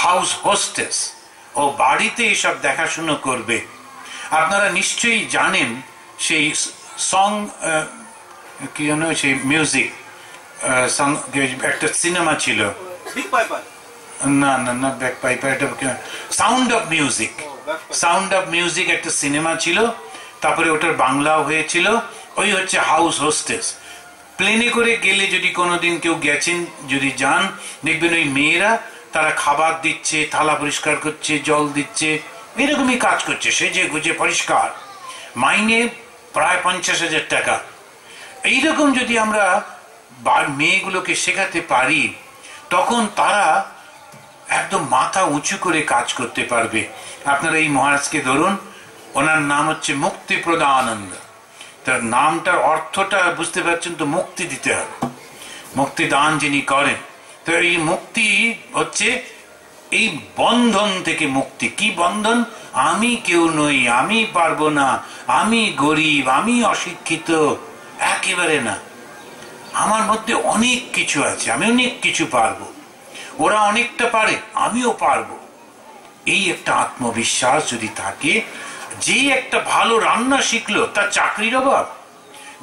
হাউস হোস্টেস, ও বাড়িতে এসব দেখাশুনো করবে। আপনারা নিশ্চয়ই জানেন সেই সং কি জানো, সেই মিউজিক একটা সিনেমা ছিল, না back piper, sound of music একটা সিনেমা ছিল, তারপরে ওটার বাংলাও হয়েছিল। ওই হচ্ছে হাউস হোস্টেস। প্লেনে করে গেলে যদি কোনোদিন কেউ গেছেন, যদি যান, দেখবেন ওই মেয়েরা তারা খাবার দিচ্ছে, থালা পরিষ্কার করছে, জল দিচ্ছে, এরকমই কাজ করছে, সেজে গুজে পরিষ্কার, মাইনে প্রায় 50,000 টাকা। এইরকম যদি আমরা মেয়েগুলোকে শেখাতে পারি, তখন তারা একদম মাথা উঁচু করে কাজ করতে পারবে। আপনারা এই মহারাজকে ধরুন, ওনার নাম হচ্ছে মুক্তি প্রদানন্দ। তার নামটার অর্থটা বুঝতে পারছেন তো, মুক্তি দিতে হবে, মুক্তি দান যিনি করেন। তো এই মুক্তি হচ্ছে এই বন্ধন থেকে মুক্তি। কি বন্ধন? আমি কেউ নই, আমি পারবো না, আমি গরিব, আমি অশিক্ষিত, একেবারে না। আমার মধ্যে অনেক কিছু আছে, আমি অনেক কিছু পারবো, ওরা অনেকটা পারে, আমিও পারবো। এই একটা আত্মবিশ্বাস যদি থাকে, যে একটা ভালো রান্না শিখলো তার চাকরির অভাব,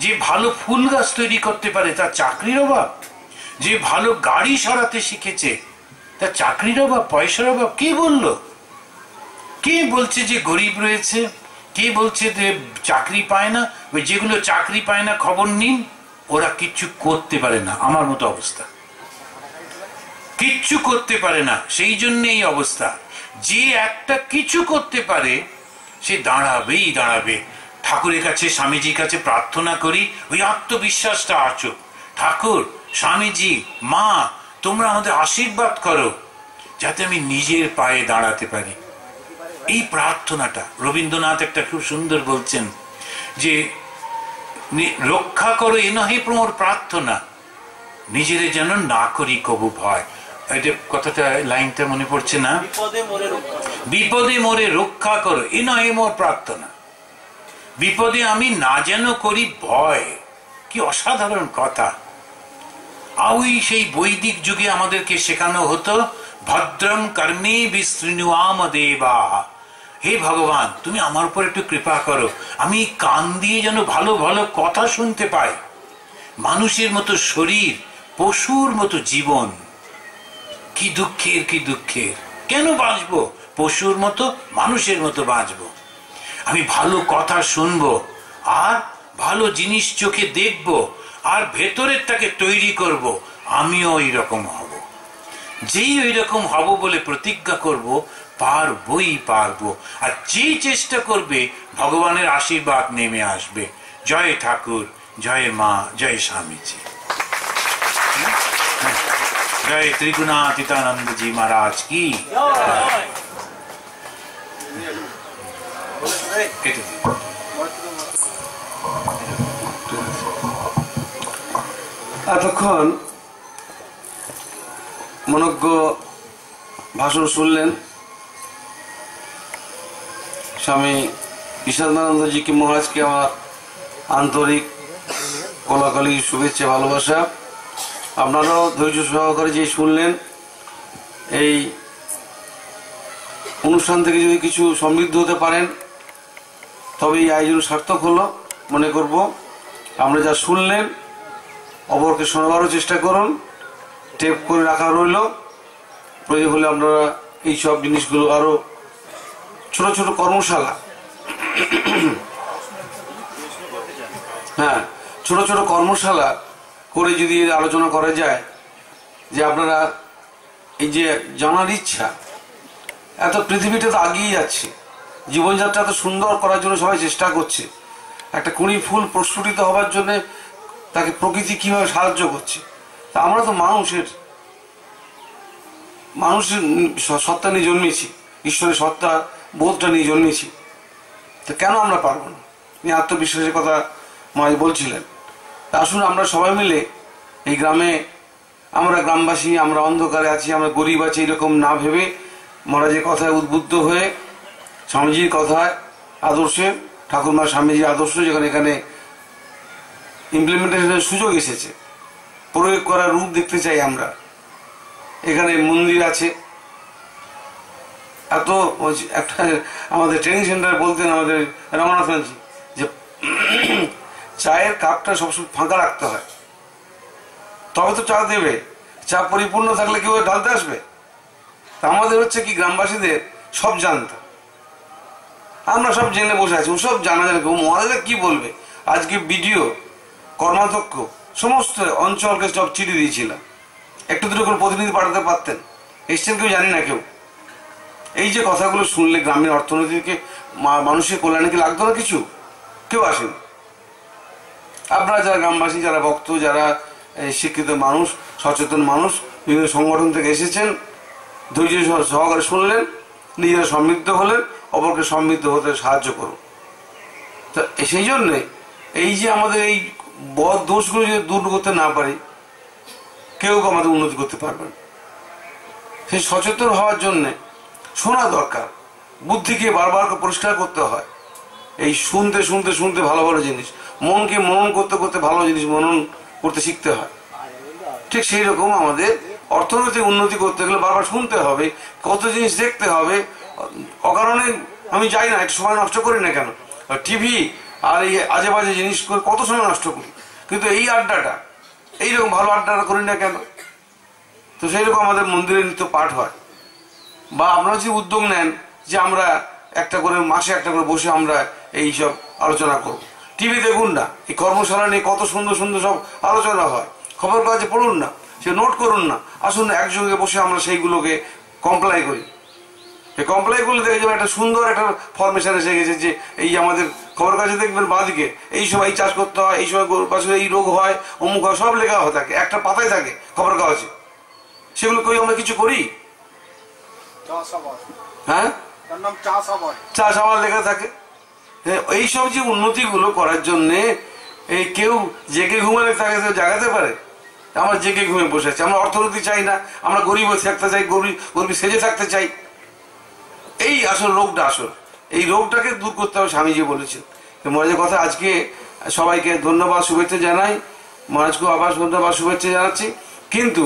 যে ভালো ফুল গাছ তৈরি করতে পারে তার চাকরির অভাব, যে ভালো গাড়ি সরাতে শিখেছে তার চাকরির অভাব, পয়সার অভাব। কে বললো? কে বলছে যে গরিব রয়েছে? কে বলছে যে চাকরি পায় না? যেগুলো চাকরি পায় না খবর নিন, ওরা কিচ্ছু করতে পারে না। আমার মতো অবস্থা, কিচ্ছু করতে পারে না, সেই জন্য এই অবস্থা। যে একটা কিছু করতে পারে সে দাঁড়াবেই দাঁড়াবে। ঠাকুরের কাছে, স্বামীজির কাছে প্রার্থনা করি ওই আত্মবিশ্বাসটা আসুক। ঠাকুর, স্বামীজি, মা, তোমরা আমাদের আশীর্বাদ করো যাতে আমি নিজের পায়ে দাঁড়াতে পারি। এই প্রার্থনাটা রবীন্দ্রনাথ একটা খুব সুন্দর বলছেন যে রক্ষা করো এ নহে প্রমোর প্রার্থনা, নিজের যেন না করি কবু ভয়। এটা কথাটা, লাইনটা মনে পড়ছে না, বিপদে মোরে রক্ষা করো এ নহে মোর প্রার্থনা, বিপদে আমি না যেন করি ভয়। কি অসাধারণ কথা! ওই সেই বৈদিক যুগে আমাদেরকে শেখানো হতো ভদ্রম কর্মে বিশৃণুয়াম দেবা। হে ভগবান, তুমি আমার উপর একটু কৃপা করো, আমি কান দিয়ে যেন ভালো ভালো কথা শুনতে পাই। মানুষের মতো শরীর, পশুর মতো জীবন, কি দুঃখের, কি দুঃখের! কেন বাঁচবো পশুর মতো? মানুষের মতো বাঁচবো। আমি ভালো কথা শুনবো, আর ভালো জিনিস চোখে দেখবো, আর ভেতরেরটাকে তৈরি করব, আমিও ওই রকম হব। যেই ওই রকম হব বলে প্রতিজ্ঞা করব, পারবই পারবো। আর যে চেষ্টা করবে, ভগবানের আশীর্বাদ নেমে আসবে। জয় ঠাকুর, জয় মা, জয় স্বামীজি, জয় ত্রিগুণাতীতানন্দ জি মহারাজ কি। এতক্ষণ মনজ্ঞ ভাষণ শুনলেন স্বামী ঈশানানন্দজি মহারাজকে আমার আন্তরিক কোলাকুলি, শুভেচ্ছা, ভালোবাসা। আপনারাও ধৈর্য সহকারে যে শুনলেন, এই অনুষ্ঠান থেকে যদি কিছু সমৃদ্ধ হতে পারেন তবে এই আয়োজন সার্থক হলো মনে করব। আমরা যা শুনলেন অপরকে শোনাবারও চেষ্টা করুন, টেপ করে রাখা রইল। প্রয়োজন হলে আপনারা এই সব জিনিসগুলো আরো ছোট ছোট কর্মশালা, হ্যাঁ, ছোট ছোট কর্মশালা করে যদি আলোচনা করা যায়, যে আপনারা এই যে জানার ইচ্ছা, এত পৃথিবীটা তো আগিয়ে যাচ্ছে, জীবনযাত্রা এত সুন্দর করার জন্য সবাই চেষ্টা করছে। একটা কুড়ি ফুল প্রস্ফুটিত হবার জন্য তাকে প্রকৃতি কিভাবে সাহায্য করছে, তা আমরা তো মানুষের সত্তা নিয়ে জন্মেছি, ঈশ্বরের সত্তা বোধটা নিয়ে জন্মেছি, তো কেন আমরা পারবো না? আত্মবিশ্বাসের কথা মহারাজ বলছিলেন। তা আসুন আমরা সবাই মিলে এই গ্রামে, আমরা গ্রামবাসী, আমরা অন্ধকারে আছি, আমরা গরিব আছি, এরকম না ভেবে মহারাজের কথায় উদ্বুদ্ধ হয়ে, স্বামীজির কথায়, আদর্শে, ঠাকুরমা স্বামীজির আদর্শ যেখানে এখানে ইমপ্লিমেন্টেশনের সুযোগ এসেছে, প্রয়োগ করার রূপ দেখতে চাই আমরা। এখানে মন্দির আছে, এত একটা আমাদের ট্রেনিং সেন্টার বলতেন আমাদের রমনাথজি যে চায়ের কাপটা সবসময় ফাঁকা রাখতে হয়, তবে তো চা দেবে। চা পরিপূর্ণ থাকলে কেউ ঢালতে আসবে? তা আমাদের হচ্ছে কি, গ্রামবাসীদের সব জানতে, আমরা সব জেনে বসে আছি, ওসব জানা যাবে। মহারাজা কি বলবে? আজকে বিডিও, কর্মাধ্যক্ষ, সমস্ত অঞ্চলকে সব চিঠি দিয়েছিলাম, একটু দুটো করে প্রতিনিধি পাঠাতে পারতেন, এসছেন কেউ জানি না কেউ। এই যে কথাগুলো শুনলে গ্রামের অর্থনীতিকে, মানুষের কল্যাণে কি লাগতো না কিছু? কেউ আসেন। আপনারা যারা গ্রামবাসী, যারা ভক্ত, যারা শিক্ষিত মানুষ, সচেতন মানুষ, বিভিন্ন সংগঠন থেকে এসেছেন, ধৈর্য সহকারে শুনলেন, নিজেরা সমৃদ্ধ হলেন, অপরকে সমৃদ্ধ হতে সাহায্য করুন। তো সেই জন্যে এই যে আমাদের এই বদ দোষগুলো যদি দূর করতে না পারি, কেউ আমাদের উন্নতি করতে পারবেন। সেই সচেতন হওয়ার জন্যে শোনা দরকার, বুদ্ধিকে বারবার পরিষ্কার করতে হয়। এই শুনতে শুনতে শুনতে ভালো ভালো জিনিস, মনকে মনন করতে করতে ভালো জিনিস মনন করতে শিখতে হয়। ঠিক সেই রকম আমাদের অর্থনৈতিক উন্নতি করতে গেলে বারবার শুনতে হবে, কত জিনিস দেখতে হবে। অকারণে আমি যাই না, একটু সময় নষ্ট করি না কেন? টিভি আর এই আজে বাজে জিনিস করে কত সময় নষ্ট করি, কিন্তু এই আড্ডাটা, এইরকম ভালো আড্ডাটা করি না কেন? তো সেই রকম আমাদের মন্দিরে নিত্য পাঠ হয়, বা আপনারা যদি উদ্যোগ নেন যে আমরা একটা করে মাসে একটা করে বসে আমরা এই সব আলোচনা করব। টিভি দেখুন না, এই কর্মশালা নিয়ে কত সুন্দর সুন্দর সব আলোচনা হয়, খবর কাগজে পড়ুন না, সে নোট করুন না, আসুন একসঙ্গে বসে আমরা সেইগুলোকে কমপ্লাই করি। কমপ্লাই করলে দেখে যাবে একটা সুন্দর একটা ফরমেশন এসে গেছে যে এই আমাদের খবর কাগজে দেখবেন বাঁদিকে এই সময় এই চাষ করতে হয়, এই সময় পাশে এই রোগ হয়, অমুক হয়, সব লেখা হয়ে থাকে, একটা পাতায় থাকে খবর কাগজে। সেগুলো করি আমরা কিছু করি? হ্যাঁ, চাষাবাদ লেখা থাকে। এইসব যে উন্নতিগুলো করার জন্যে এই কেউ জেগে ঘুমালে তাকে জাগাতে পারে? আমরা জেগে ঘুমিয়ে বসে আছি। আমরা অর্থনীতি চাই না, আমরা গরিব থাকতে চাই, গরিব সেজে থাকতে চাই। এই আসল রোগটা, আসল এই রোগটাকে দূর করতে হবে, স্বামীজি বলেছেন। মহারাজের কথা আজকে সবাইকে ধন্যবাদ, শুভেচ্ছা জানাই। মহারাজকেও আবার ধন্যবাদ, শুভেচ্ছা জানাচ্ছি। কিন্তু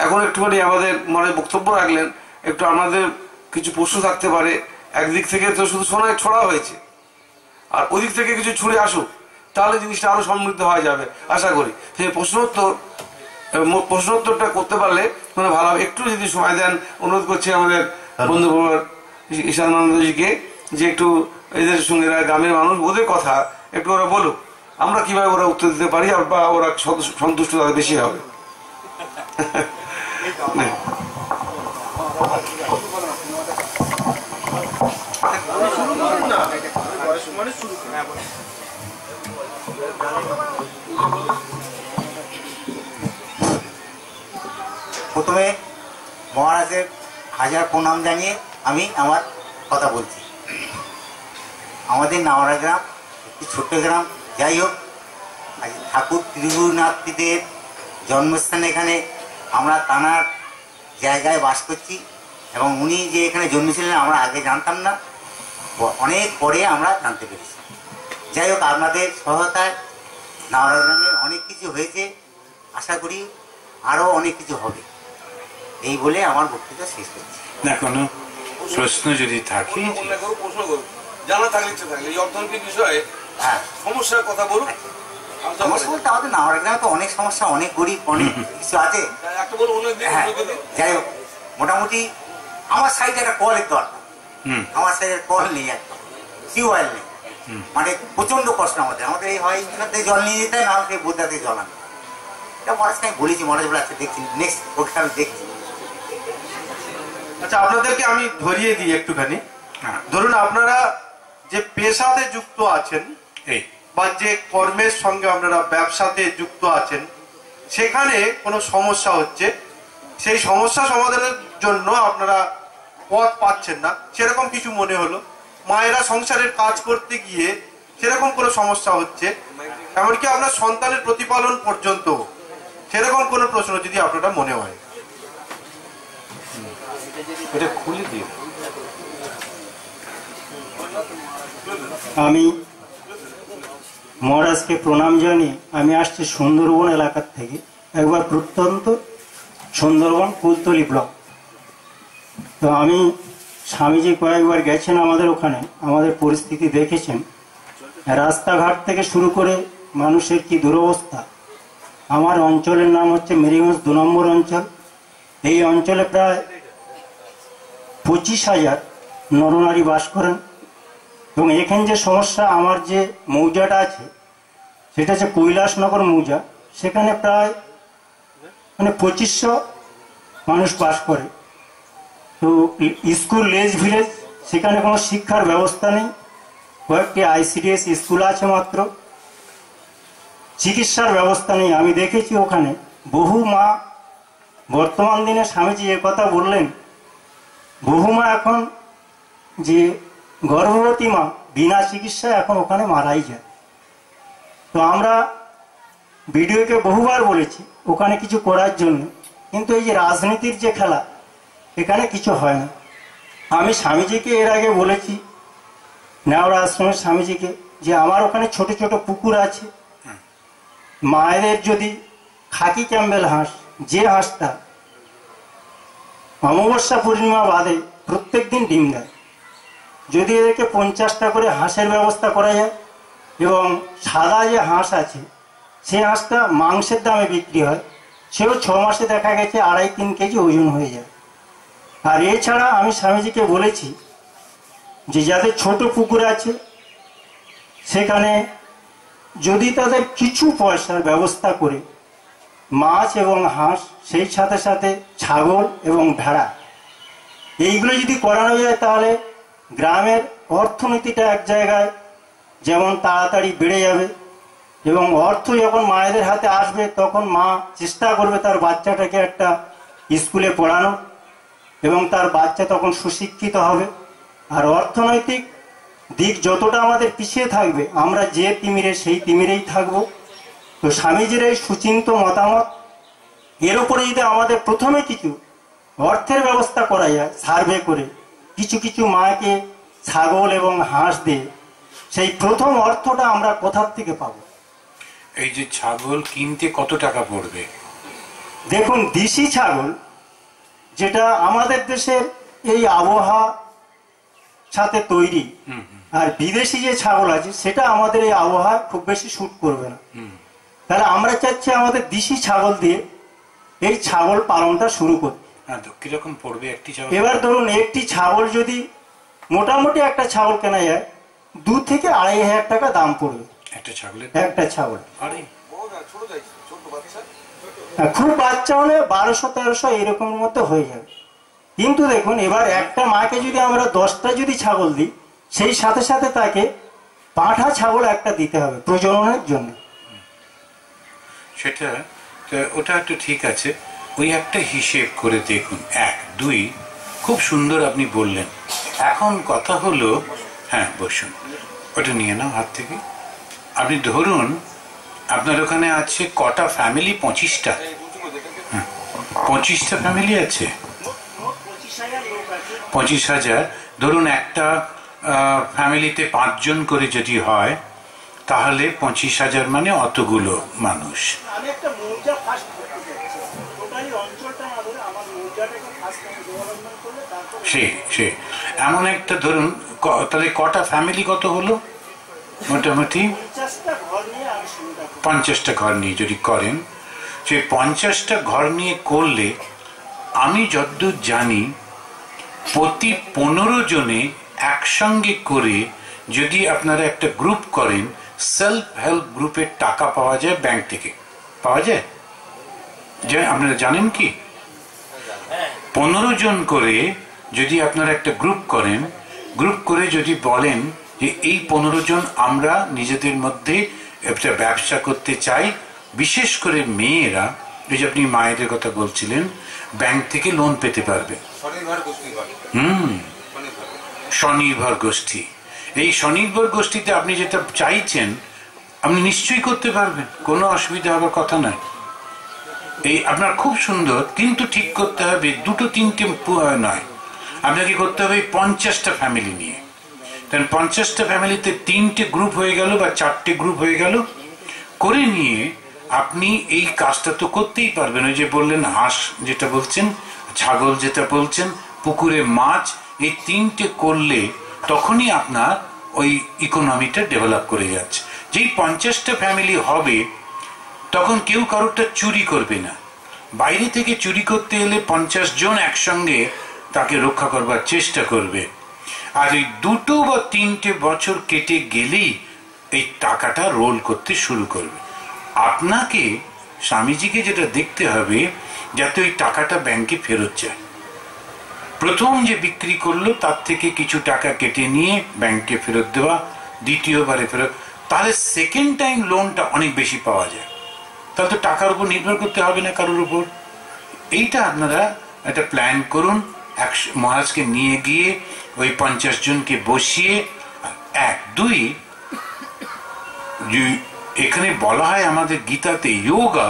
এখন একটুখানি আমাদের মহারাজ বক্তব্য রাখলেন, একটু আমাদের কিছু প্রশ্ন থাকতে পারে। একদিক থেকে তো শুধু ছড়া হয়েছে, আর ওদিক থেকে কিছু ছুড়ে আসুক, তাহলে জিনিসটা আরো সমৃদ্ধ হয়ে যাবে আশা করি। সেই প্রশ্নোত্তরটা করতে পারলে মানে ভালো হবে। একটু যদি সময় দেন, অনুরোধ করছি আমাদের বন্ধু ঈশানানন্দজিকে যে একটু এদের সঙ্গে, গ্রামের মানুষ, ওদের কথা একটু ওরা বলুক, আমরা কিভাবে ওরা উত্তর দিতে পারি, বা ওরা সন্তুষ্ট তাদের বেশি হবে। প্রথমে মহারাজের হাজার প্রণাম জানিয়ে আমি আমার কথা বলছি। আমাদের নাওড়া গ্রাম একটি ছোট্ট গ্রাম, যাই হোক আজ ঠাকুর ত্রিগুণাত্রীদের জন্মস্থানে এখানে আমরা তানার জায়গায় বাস করছি, এবং উনি যে এখানে জন্মেছিলেন আমরা আগে জানতাম না, অনেক পরে আমরা জানতে পেরেছি। যাই হোক, আপনাদের সহায়তায় নাওড়া গ্রামে অনেক কিছু হয়েছে, আশা করি আরও অনেক কিছু হবে। এই বলে আমার বক্তৃতা শেষ করছি। না, কোনো প্রশ্ন যদি থাকে, জানা থাকলে এই অর্থনৈতিক বিষয়ে সমস্যার কথা বলুন। সমস্যা বলতে আমাদের নাওড়া গ্রামে তো অনেক সমস্যা, অনেক গরিব, অনেক কিছু আছে। যাই হোক, মোটামুটি আমার সাইডে একটা কলের দরকার, আমার সাইডের কল নেই, একদম টিউবওয়েল নেই, মানে প্রচন্ড কষ্ট আমাদের। এই হয় থেকে জল নিয়ে যেতে, না সেই বোদ্ধা থেকে জল আনতে। এটা মহারাজকে আমি বলেছি, মহারাজ বলে আছে দেখছি, নেক্সট ওকে আমি দেখছি। আচ্ছা, আপনাদেরকে আমি ধরিয়ে দিই একটুখানি। ধরুন আপনারা যে পেশাতে যুক্ত আছেন, বা যে কর্মের সঙ্গে আপনারা ব্যবসাতে যুক্ত আছেন, সেখানে কোনো সমস্যা হচ্ছে, সেই সমস্যা সমাধানের জন্য আপনারা পথ পাচ্ছেন না, সেরকম কিছু মনে হলো, মায়েরা সংসারের কাজ করতে গিয়ে সেরকম কোনো সমস্যা হচ্ছে, এমনকি আপনার সন্তানের প্রতিপালন পর্যন্ত সেরকম কোনো প্রশ্ন যদি আপনারা মনে হয়, এটা খুলে দিও। আমি মহারাজকে প্রণাম জানিয়ে আমি আসছি সুন্দরবন এলাকার থেকে, একবার প্রত্যন্ত সুন্দরবন কুলতলি ব্লক। তো আমি স্বামীজি কয়েকবার গেছেন আমাদের ওখানে, আমাদের পরিস্থিতি দেখেছেন, রাস্তাঘাট থেকে শুরু করে মানুষের কি দুরবস্থা। আমার অঞ্চলের নাম হচ্ছে মেরিগঞ্জ 2 নম্বর অঞ্চল। এই অঞ্চলে প্রায় 25,000 নরনারী বাস করেন। এবং এখানে যে সমস্যা, আমার যে মৌজাটা আছে সেটা হচ্ছে কৈলাসনগর মৌজা, সেখানে প্রায় 2500 মানুষ বাস করে। তো স্কুল লেজ ভিলেজ, সেখানে কোনো শিক্ষার ব্যবস্থা নেই, কয়েকটি ICDS স্কুল আছে মাত্র, চিকিৎসার ব্যবস্থা নেই। আমি দেখেছি ওখানে বহু মা, বর্তমান দিনে স্বামীজি এ কথা বললেন, বহু মা এখন যে গর্ভবতী মা বিনা চিকিৎসায় এখন ওখানে মারাই যায়। তো আমরা বিডিওকে বহুবার বলেছি ওখানে কিছু করার জন্য, কিন্তু এই যে রাজনীতির যে খেলা, এখানে কিছু হয় না। আমি স্বামীজিকে এর আগে বলেছি, নেওড়া আশ্রমের স্বামীজিকে, যে আমার ওখানে ছোট ছোট পুকুর আছে, মায়েদের যদি খাকি ক্যাম্বেল হাঁস, যে হাঁসটা অমাবস্যা পূর্ণিমা বাদে প্রত্যেক দিন ডিম দেয়, যদি এদেরকে 50টা করে হাঁসের ব্যবস্থা করা যায়, এবং সাদা যে হাঁস আছে সেই হাঁসটা মাংসের দামে বিক্রি হয়, সেও 6 মাসে দেখা গেছে 2.5-3 কেজি ওজন হয়ে যায়। আর এছাড়া আমি স্বামীজিকে বলেছি যে যাদের ছোট পুকুর আছে সেখানে যদি তাদের কিছু পয়সার ব্যবস্থা করে মাছ এবং হাঁস, সেই সাথে সাথে ছাগল এবং ভেড়া, এইগুলো যদি করানো যায় তাহলে গ্রামের অর্থনীতিটা এক জায়গায় যেমন তাড়াতাড়ি বেড়ে যাবে, এবং অর্থ যখন মায়েদের হাতে আসবে তখন মা চেষ্টা করবে তার বাচ্চাটাকে একটা স্কুলে পড়ানো, এবং তার বাচ্চা তখন সুশিক্ষিত হবে। আর অর্থনৈতিক দিক যতটা আমাদের পিছিয়ে থাকবে, আমরা যে তিমিরে সেই তিমিরেই থাকব। তো স্বামীজির এই সুচিন্ত মতামত, এর উপরে যদি আমাদের প্রথমে কিছু অর্থের ব্যবস্থা করা যায়, সার্ভে করে কিছু কিছু মাকে ছাগল এবং হাঁস দিয়ে, সেই প্রথম অর্থটা আমরা কোথার থেকে পাবো? এই যে ছাগল কিনতে কত টাকা পড়বে? দেখুন, দেশি ছাগল যেটা আমাদের দেশের এই আবহাওয়া সাথে তৈরি, আর বিদেশি যে ছাগল আছে সেটা আমাদের এই আবহাওয়া খুব বেশি শুট করবে না। তাহলে আমরা চাচ্ছি আমাদের দেশি ছাগল দিয়ে এই ছাগল পালনটা শুরু করতে। কিরকম পড়বে একটি ছাগল? এবার ধরুন, একটি ছাগল যদি মোটামুটি একটা ছাগল কেনা যায় 2 থেকে 2,500 টাকা দাম পড়বে একটা ছাগলের। একটা ছাগল আরে খুব বাচ্চা হলে 1200-1300 এরকম মতো হয়ে যাবে। কিন্তু দেখুন, এবার একটা মাকে যদি আমরা 10টা যদি ছাগল দিই, সেই সাথে সাথে তাকে পাঁঠা ছাগল একটা দিতে হবে প্রজননের জন্য। সেটা ওটা একটু ঠিক আছে, ওই একটা হিসেব করে দেখুন। 1, 2 খুব সুন্দর আপনি বললেন। এখন কথা হলো, হ্যাঁ বসুন, ওটা নিয়ে নাও হাত থেকে। আপনি ধরুন আপনার ওখানে আছে কটা ফ্যামিলি? 25টা। 25টা ফ্যামিলি আছে, 25,000। ধরুন একটা ফ্যামিলিতে 5 জন করে যদি হয়, তাহলে 25,000 মানে অতগুলো মানুষ। সে এমন একটা ধরুন, তাহলে কটা ফ্যামিলি কত হলো? মোটামুটি 50টা ঘর নিয়ে যদি করেন, সেই 50টা ঘর নিয়ে করলে আমি যতদূর জানি প্রতি 15 জনে একসঙ্গে করে যদি আপনারা একটা গ্রুপ করেন, সেলফ হেল্প গ্রুপের টাকা পাওয়া যায়, ব্যাংক থেকে পাওয়া যায়। যে আপনারা জানেন কি, 15 জন করে যদি আপনারা একটা গ্রুপ করেন, গ্রুপ করে যদি বলেন যে এই 15 জন আমরা নিজেদের মধ্যে একটা ব্যবসা করতে চাই, বিশেষ করে মেয়েরা, এই যে আপনি মায়েদের কথা বলছিলেন, ব্যাংক থেকে লোন পেতে পারবে। স্বনির্ভর গোষ্ঠী, এই স্বনির্ভর গোষ্ঠীতে আপনি যেটা চাইছেন আপনি নিশ্চয়ই করতে পারবেন, কোনো অসুবিধা হওয়ার কথা নয়। এই আপনার খুব সুন্দর, কিন্তু ঠিক করতে হবে 2-3টে নয়, আপনাকে করতে হবে 50টা ফ্যামিলি নিয়ে। কারণ 50টা ফ্যামিলিতে 3টে গ্রুপ হয়ে গেল বা 4টে গ্রুপ হয়ে গেল, করে নিয়ে আপনি এই কাজটা তো করতেই পারবেন। ওই যে বললেন হাঁস যেটা বলছেন, ছাগল যেটা বলছেন, পুকুরে মাছ, এই 3টে করলে তখনই আপনার ওই ইকোনমিটা ডেভেলপ করে যাচ্ছে। যেই 50টা ফ্যামিলি হবে তখন কেউ কারোরটা চুরি করবে না। বাইরে থেকে চুরি করতে এলে 50 জন একসঙ্গে তাকে রক্ষা করবার চেষ্টা করবে। আর এই 2 বা 3টে বছর কেটে গেলেই এই টাকাটা রোল করতে শুরু করবে। আপনাকে, স্বামীজিকে যেটা দেখতে হবে যাতে ওই টাকাটা ব্যাংকে ফেরত যায়। প্রথম যে বিক্রি করলো তার থেকে কিছু টাকা কেটে নিয়ে ব্যাংকে ফেরত দেওয়া, দ্বিতীয়বারে ফেরত, তাহলে সেকেন্ড টাইম লোনটা অনেক বেশি পাওয়া যায়। তাহলে তো টাকার উপর নির্ভর করতে হবে না কারোর উপর। এইটা আপনারা একটা প্ল্যান করুন, মহারাজকে নিয়ে গিয়ে ওই 50 জনকে বসিয়ে। 1, 2, এখানে বলা হয় আমাদের গীতাতে, যোগা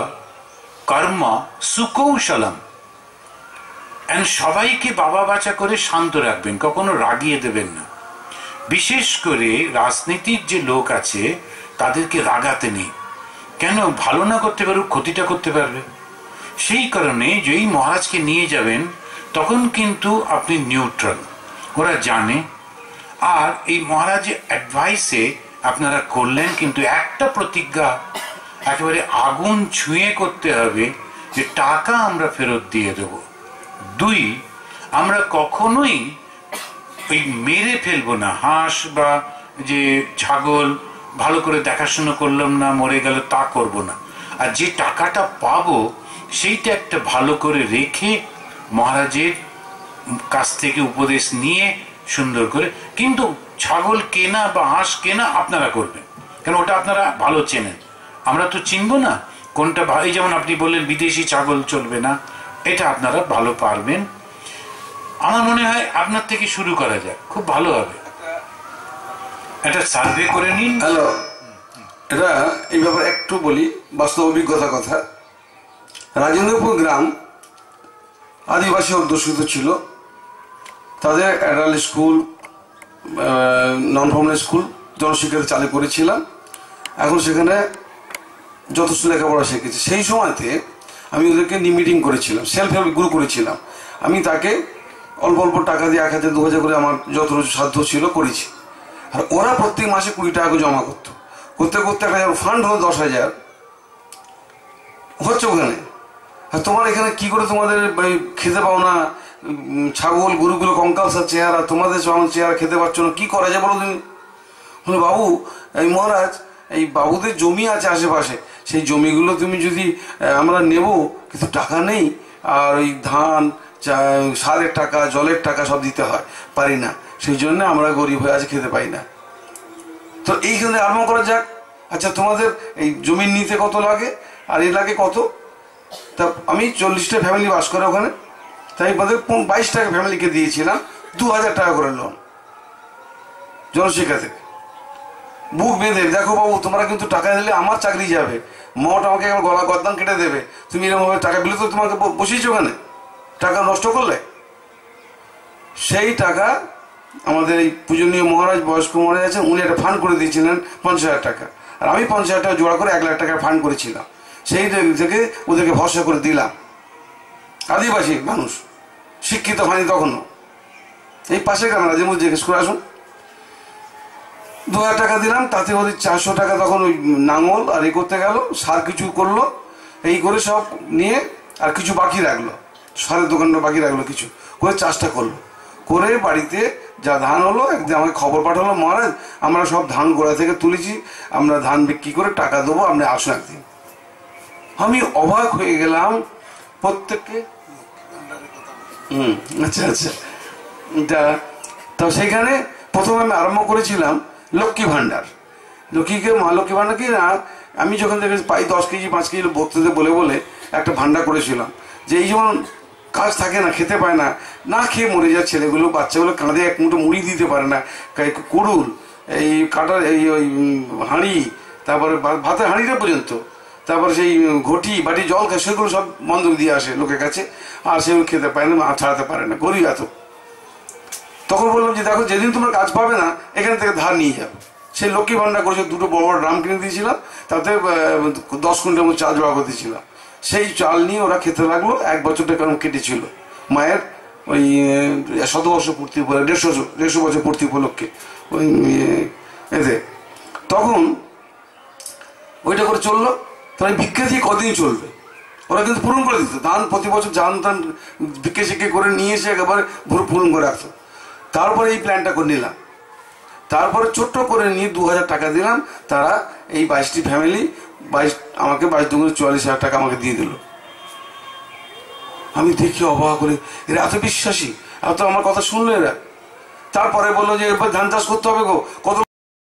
কর্ম সুকৌশলম, সবাইকে বাবা বাচ্চা করে শান্ত রাখবেন, কখনো রাগিয়ে দেবেন না। বিশেষ করে রাজনীতির যে লোক আছে তাদেরকে রাগাতে নেই, কেন? ভালো না করতে পারুক, ক্ষতিটা করতে পারবে। সেই কারণে যেই মহারাজকে নিয়ে যাবেন তখন কিন্তু আপনি নিউট্রাল, ওরা জানে। আর এই মহারাজের অ্যাডভাইসে আপনারা করলেন, কিন্তু একটা প্রতিজ্ঞা একেবারে আগুন ছুঁয়ে করতে হবে যে টাকা আমরা ফেরত দিয়ে দেব। 2, আমরা কখনোই ওই মেরে ফেলবো না হাঁস বা যে ছাগল, ভালো করে দেখাশোনা করলাম না মরে গেল, তা করব না। আর যে টাকাটা পাবো সেইটা একটা ভালো করে রেখে মহারাজের কাছ থেকে উপদেশ নিয়ে সুন্দর করে, কিন্তু ছাগল কেনা বা হাঁস কেনা আপনারা করবেন, কেন ওটা আপনারা ভালো চেনেন, আমরা তো চিনব না কোনটা। এই যেমন আপনি বললেন বিদেশি ছাগল চলবে না, এটা আপনারা ভালো পারবেন। আমার মনে হয় আপনার থেকে শুরু করা যায়, খুব ভালো হবে। একটা সার্ভে করে নিন। হ্যালো, এটা এই ব্যাপারে একটু বলি, বাস্তব অভিজ্ঞতার কথা। রাজেন্দ্রপুর গ্রাম আদিবাসী অধ্যুষিত ছিল, তাদের adult school, non formal school, জনশিক্ষা চালু করেছিলাম। এখন সেখানে যথেষ্ট লেখাপড়া শিখেছে। সেই সময়তে আমি ওদেরকে মিটিং করেছিলাম, সেলফ হেল্প গ্রুপ করেছিলাম। আমি তাকে অল্প অল্প টাকা দিয়ে 1000, 2000 করে আমার যত সাধ্য ছিল করেছি। আর ওরা প্রত্যেক মাসে 20 টাকা করে জমা করতে করতে একটা ফান্ড হলো 10,000 হচ্ছে ওখানে। আর তোমার এখানে কি করে তোমাদের খেতে পাও না? ছাগল গরুগুলো কঙ্কালসার চেহারা, তোমাদের চেহারা খেতে পাচ্ছ না, কি করা যায় বলো তুমি? বলে বাবু, এই মহারাজ, এই বাবুদের জমি আছে আশেপাশে, সেই জমিগুলো তুমি যদি আমরা নেব, কিন্তু টাকা নেই, আর ওই ধান, সারের টাকা, জলের টাকা সব দিতে হয়, পারি না, সেই জন্য আমরা গরিব হয়ে আছে, খেতে পাই না। তো এইখানে আরম্ভ করা যাক। আচ্ছা, তোমাদের এই জমি নিতে কত লাগে আর এ লাগে কত? তা আমি 40টা ফ্যামিলি বাস করে ওখানে, তাই 22 টাকা ফ্যামিলিকে দিয়েছিলাম 2000 টাকা করে লোন জনশিক্ষা থেকে। বুক বেঁধে, দেখো বাবু, তোমরা কিন্তু টাকা দিলে আমার চাকরি যাবে, মঠ আমাকে গলা গদ্দান কেটে দেবে, তুমি এরকমভাবে টাকা দিলে তো তোমাকে বসিয়েছো ওখানে, টাকা নষ্ট করলে। সেই টাকা আমাদের এই পূজনীয় মহারাজ, বয়স্ক মহারাজ আছেন, উনি একটা ফান্ড করে দিয়েছিলেন 50,000 টাকা, আর আমি 50,000 টাকা জোড়া করে 1 লাখ টাকার ফান্ড করেছিলাম। সেই থেকে ওদেরকে ভরসা করে দিলাম। আদিবাসী মানুষ, শিক্ষিত হয়নি তখনও। এই পাশে গ্রামে রাজের জিজ্ঞেস করে আসুন। 2000 টাকা দিলাম, তাতে ওদের 400 টাকা তখন ওই নাঙল আর এই করতে গেল, সার কিছু করলো, এই করে সব নিয়ে আর কিছু বাকি রাখলো, সারের দোকানটা বাকি রাখলো, কিছু করে চাষটা করলো। করে বাড়িতে যা ধান হলো, একদিন আমাকে খবর পাঠালো, মহারাজ আমরা সব ধান গোড়া থেকে তুলেছি, আমরা ধান বিক্রি করে টাকা দেবো, আপনি আসুন একদিন। আমি অবাক হয়ে গেলাম। প্রত্যেককে আচ্ছা আচ্ছা, তো সেইখানে প্রথমে আমি আরম্ভ করেছিলাম লক্ষ্মী ভাণ্ডার। মা লক্ষ্মী ভাণ্ডার কি না, আমি যখন থেকে প্রায় 10 কেজি 5 কেজি ভর্তিতে বলে বলে একটা ভান্ডা করেছিলাম যে এই যেমন কাজ থাকে না, খেতে পায় না, না খেয়ে মরে যায় ছেলেগুলো, বাচ্চাগুলো কাঁধে এক মুঠো মুড়ি দিতে পারে না, কুড়ুল, এই কাটার, এই ওই হাঁড়ি, তারপরে ভাতের হাঁড়িটা পর্যন্ত, তারপরে সেই ঘটি বাটি জল খায়, সেগুলো সব বন্ধক দিয়ে আসে লোকের কাছে, আর সেগুলো খেতে পারে না, ছাড়াতে পারে না, গরিব এত। তখন বললাম যে দেখো, যেদিন তোমরা কাজ পাবে না এখান থেকে ধার নিয়ে যাবে। সেই লক্ষ্মী ভান্ডার করেছে, 2টো বড় বড় ড্রাম কিনে দিয়েছিলাম, তাতে 10 কুইন্টাল মতো চাল জোড়া করে দিয়েছিলাম। সেই চাল নিয়ে ওরা খেতে লাগলো। 1 বছরটা কেমন কেটেছিল মায়ের ওই 100 বর্ষ পূর্তি, 150 বছর পূর্তি উপলক্ষে ওই এতে। তখন ওইটা করে চললো। তাহলে ভিক্ষা দিয়ে কদিন চলবে? ওরা কিন্তু পূরণ করে দিত ধান, প্রতি বছর ধান টান ভিক্ষে শিক্ষে করে নিয়ে এসে একেবারে পূরণ করে রাখতো। তারপরে এই প্ল্যানটা করে নিলাম। তারপরে ছোট্ট করে নিয়ে 2000 টাকা দিলাম। তারা এই 22টি ফ্যামিলি আমাকে 22 দুগুণে 44,000 টাকা আমাকে দিয়ে দিল। আমি দেখি অবাক করে, এরা এত বিশ্বাসী, এত আমার কথা শুনলো এরা। তারপরে বললো যে এরপর ধান চাষ করতে হবে গো, কত